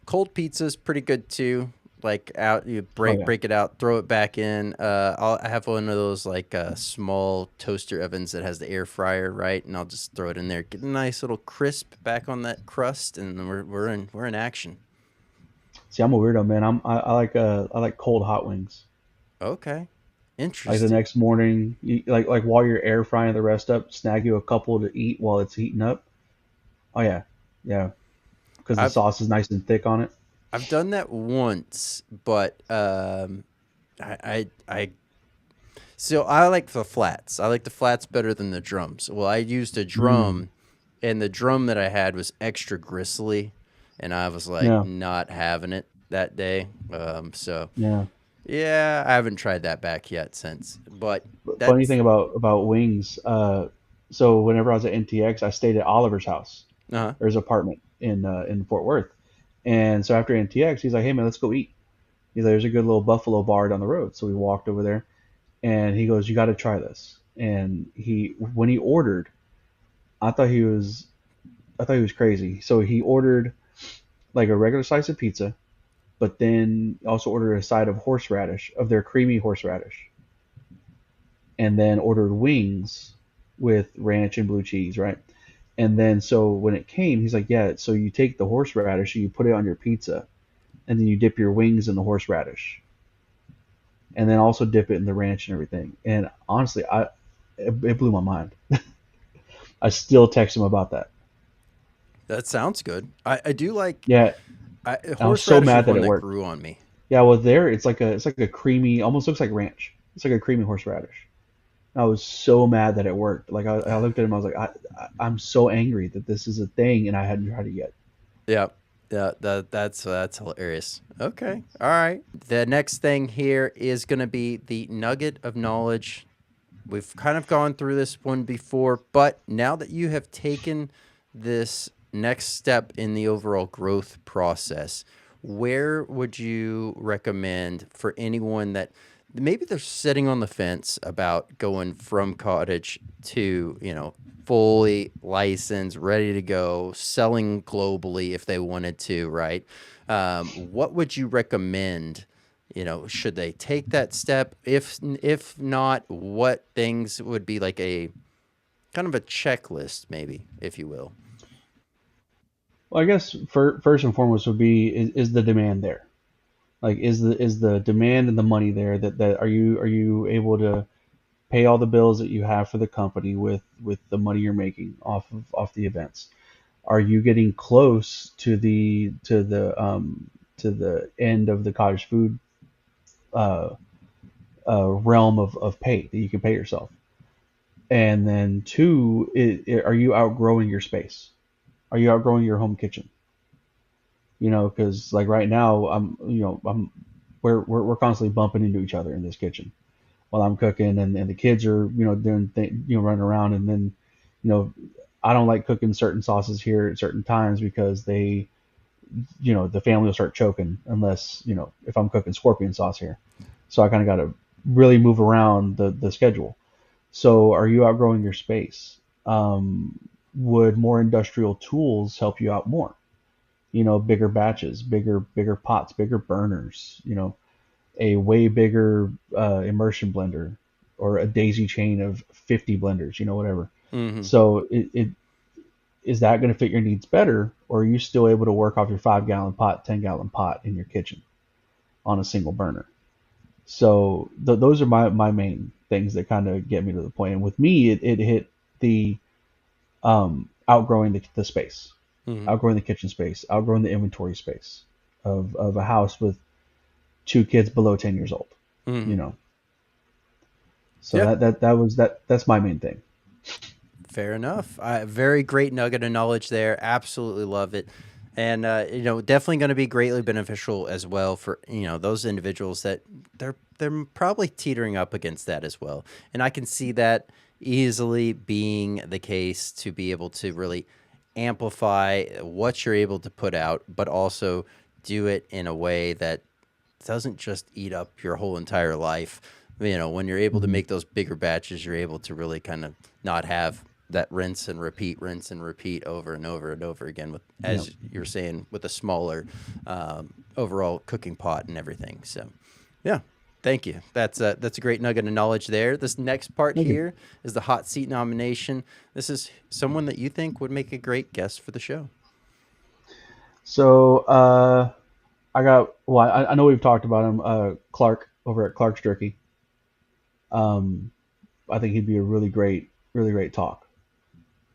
Cold pizza's pretty good too. Like out, you Oh break yeah. break it out, throw it back in. I have one of those like small toaster ovens that has the air fryer, right? And I'll just throw it in there, get a nice little crisp back on that crust, and then we're in action. See, I'm a weirdo, man. I like cold hot wings. Okay, Like the interesting. next morning, like while you're air frying the rest up, snag you a couple to eat while it's heating up. Oh yeah, yeah, because the I've sauce is nice and thick on it. I've done that once, but I so I like the flats. I like the flats better than the drums. Well, I used a Mm, drum, and the drum that I had was extra gristly, and I was like yeah, not having it that day. So yeah. yeah, I haven't tried that back yet since. But But funny that's thing about wings. So whenever I was at NTX, I stayed at Oliver's house uh or his apartment in Fort Worth. And so after NTX, he's like, "Hey man, let's go eat." He's like, "There's a good little Buffalo bar down the road." So we walked over there, and he goes, "You got to try this." And when he ordered, I thought he was I thought he was crazy. So he ordered like a regular slice of pizza, but then also ordered a side of horseradish, of their creamy horseradish, and then ordered wings with ranch and blue cheese, right? And then so when it came, he's like, "Yeah, so you take the horseradish and you put it on your pizza, and then you dip your wings in the horseradish, and then also dip it in the ranch and everything." And honestly, it blew my mind. I still text him about that. that sounds good. I do like Yeah, I was so horseradish is mad that one it that worked. grew on me. Yeah, well, there it's like a creamy, almost looks like ranch. It's like a creamy horseradish. I was so mad that it worked. Like I looked at him, I was like, I'm so angry that this is a thing and I hadn't tried it yet. Yeah. Yeah, that's hilarious. Okay. All right. The next thing here is going to be the nugget of knowledge. We've kind of gone through this one before, but now that you have taken this next step in the overall growth process, where would you recommend for anyone that maybe they're sitting on the fence about going from cottage to, fully licensed, ready to go, selling globally if they wanted to, right? What would you recommend? Should they take that step? If not, what things would be like a kind of a checklist, maybe, if you will? Well, I guess first and foremost would be is the demand there? Like is the demand and the money there that are you able to pay all the bills that you have for the company with the money you're making off the events? Are you getting close to the end of the cottage food uh, realm of pay that you can pay yourself? And then two, are you outgrowing your space? Are you outgrowing your home kitchen? Because like right now, we're constantly bumping into each other in this kitchen while I'm cooking, and the kids are doing running around, and then you know I don't like cooking certain sauces here at certain times because the family will start choking unless if I'm cooking scorpion sauce here. So I kind of got to really move around the schedule. So are you outgrowing your space? Would more industrial tools help you out more? Bigger batches, bigger pots, bigger burners. A way bigger immersion blender or a daisy chain of 50 blenders. Whatever. Mm-hmm. So it is that going to fit your needs better, or are you still able to work off your 5 gallon pot, 10 gallon pot in your kitchen on a single burner? So those are my main things that kind of get me to the point. And with me, it hit the outgrowing the space, Mm-hmm. outgrowing the kitchen space, outgrowing the inventory space of a house with two kids below 10 years old. Mm-hmm. You know, so Yeah. that's my main thing. Fair enough. Very great nugget of knowledge there. Absolutely love it. And definitely going to be greatly beneficial as well for those individuals that they're probably teetering up against that as well. And I can see that easily being the case to be able to really amplify what you're able to put out, but also do it in a way that doesn't just eat up your whole entire life. When you're able to Hmm. make those bigger batches, you're able to really kind of not have that rinse and repeat over and over and over again with, Yep. as you're saying, with a smaller overall cooking pot and everything. So yeah, thank you. That's a great nugget of knowledge there. This next part Thank you. here is the hot seat nomination. This is someone that you think would make a great guest for the show. So I got, well, I know we've talked about him, Clark over at Clark's Jerky. Um, I think he'd be a really great talk.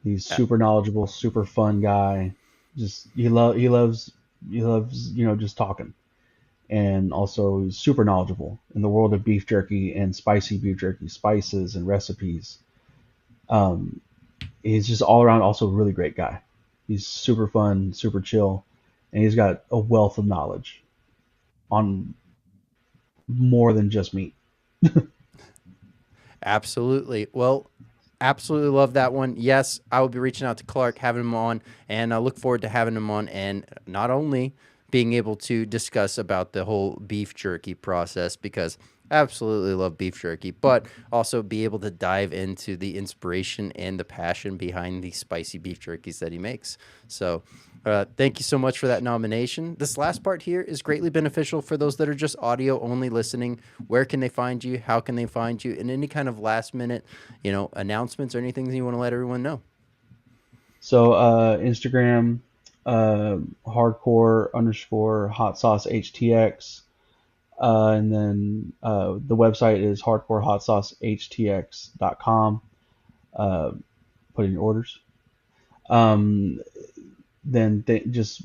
He's Uh, super knowledgeable, super fun guy. Just he loves just talking, and also he's super knowledgeable in the world of beef jerky and spicy beef jerky, spices and recipes. Um, he's just all around also a really great guy. He's super fun, super chill, and he's got a wealth of knowledge on more than just meat. Absolutely. Well, absolutely love that one. Yes, I will be reaching out to Clark, having him on, and I look forward to having him on, and not only being able to discuss about the whole beef jerky process, because I absolutely love beef jerky, but also be able to dive into the inspiration and the passion behind the spicy beef jerkies that he makes. So thank you so much for that nomination. This last part here is greatly beneficial for those that are just audio only listening. Where can they find you? How can they find you? And any kind of last minute, announcements or anything that you want to let everyone know. So Instagram, hardcore underscore hot sauce HTX, and then the website is hardcorehotsaucehtx.com. Uh, put in your orders. Um, then just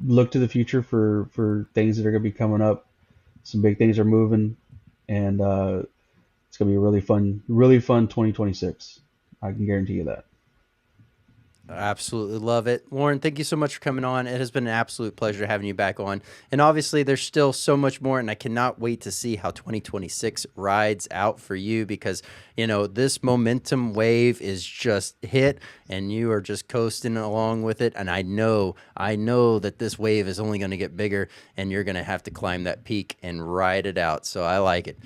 look to the future for things that are going to be coming up. Some big things are moving, and it's going to be a really fun 2026. I can guarantee you that. Absolutely love it. Loren, thank you so much for coming on. It has been an absolute pleasure having you back on. And obviously, there's still so much more, and I cannot wait to see how 2026 rides out for you because, this momentum wave is just hit, and you are just coasting along with it. And I know that this wave is only going to get bigger, and you're going to have to climb that peak and ride it out. So I like it.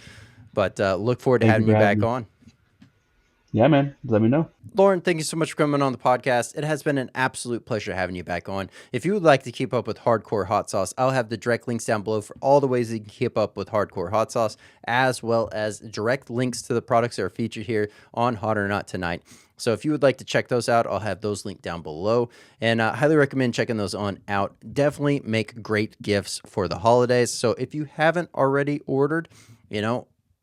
But look forward to Thank you having for you having back me. on. Yeah, man. Let me know. Loren, thank you so much for coming on the podcast. It has been an absolute pleasure having you back on. If you would like to keep up with Hardcore Hot Sauce, I'll have the direct links down below for all the ways that you can keep up with Hardcore Hot Sauce, as well as direct links to the products that are featured here on Hot or Not Tonight. So if you would like to check those out, I'll have those linked down below, and highly recommend checking those on out. Definitely make great gifts for the holidays. So if you haven't already ordered,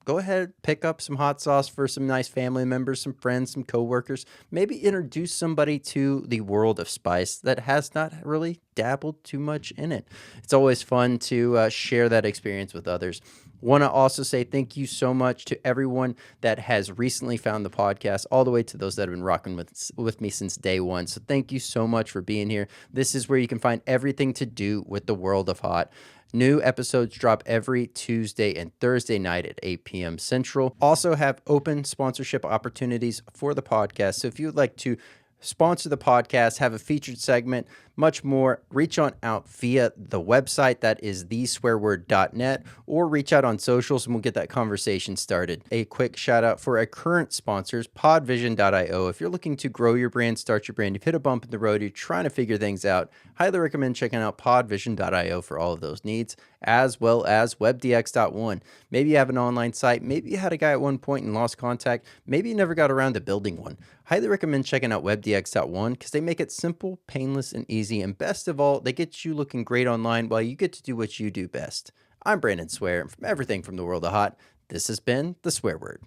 go ahead, pick up some hot sauce for some nice family members, some friends, some coworkers. Maybe introduce somebody to the world of spice that has not really dabbled too much in it. It's always fun to share that experience with others. Want to also say thank you so much to everyone that has recently found the podcast, all the way to those that have been rocking with me since day one. So thank you so much for being here. This is where you can find everything to do with the world of hot. New episodes drop every Tuesday and Thursday night at 8 p.m. Central. Also have open sponsorship opportunities for the podcast. So if you would like to sponsor the podcast, have a featured segment, much more, reach on out via the website that is theswearword.net, or reach out on socials and we'll get that conversation started. A quick shout out for our current sponsors, podvision.io. If you're looking to grow your brand, start your brand, you've hit a bump in the road, you're trying to figure things out, highly recommend checking out podvision.io for all of those needs, as well as webdx.one. Maybe you have an online site, maybe you had a guy at one point and lost contact, maybe you never got around to building one. Highly recommend checking out webdx.one because they make it simple, painless, and easy. And best of all, they get you looking great online while you get to do what you do best. I'm Brandon Swear, and from everything from the world of hot, this has been The Swear Word.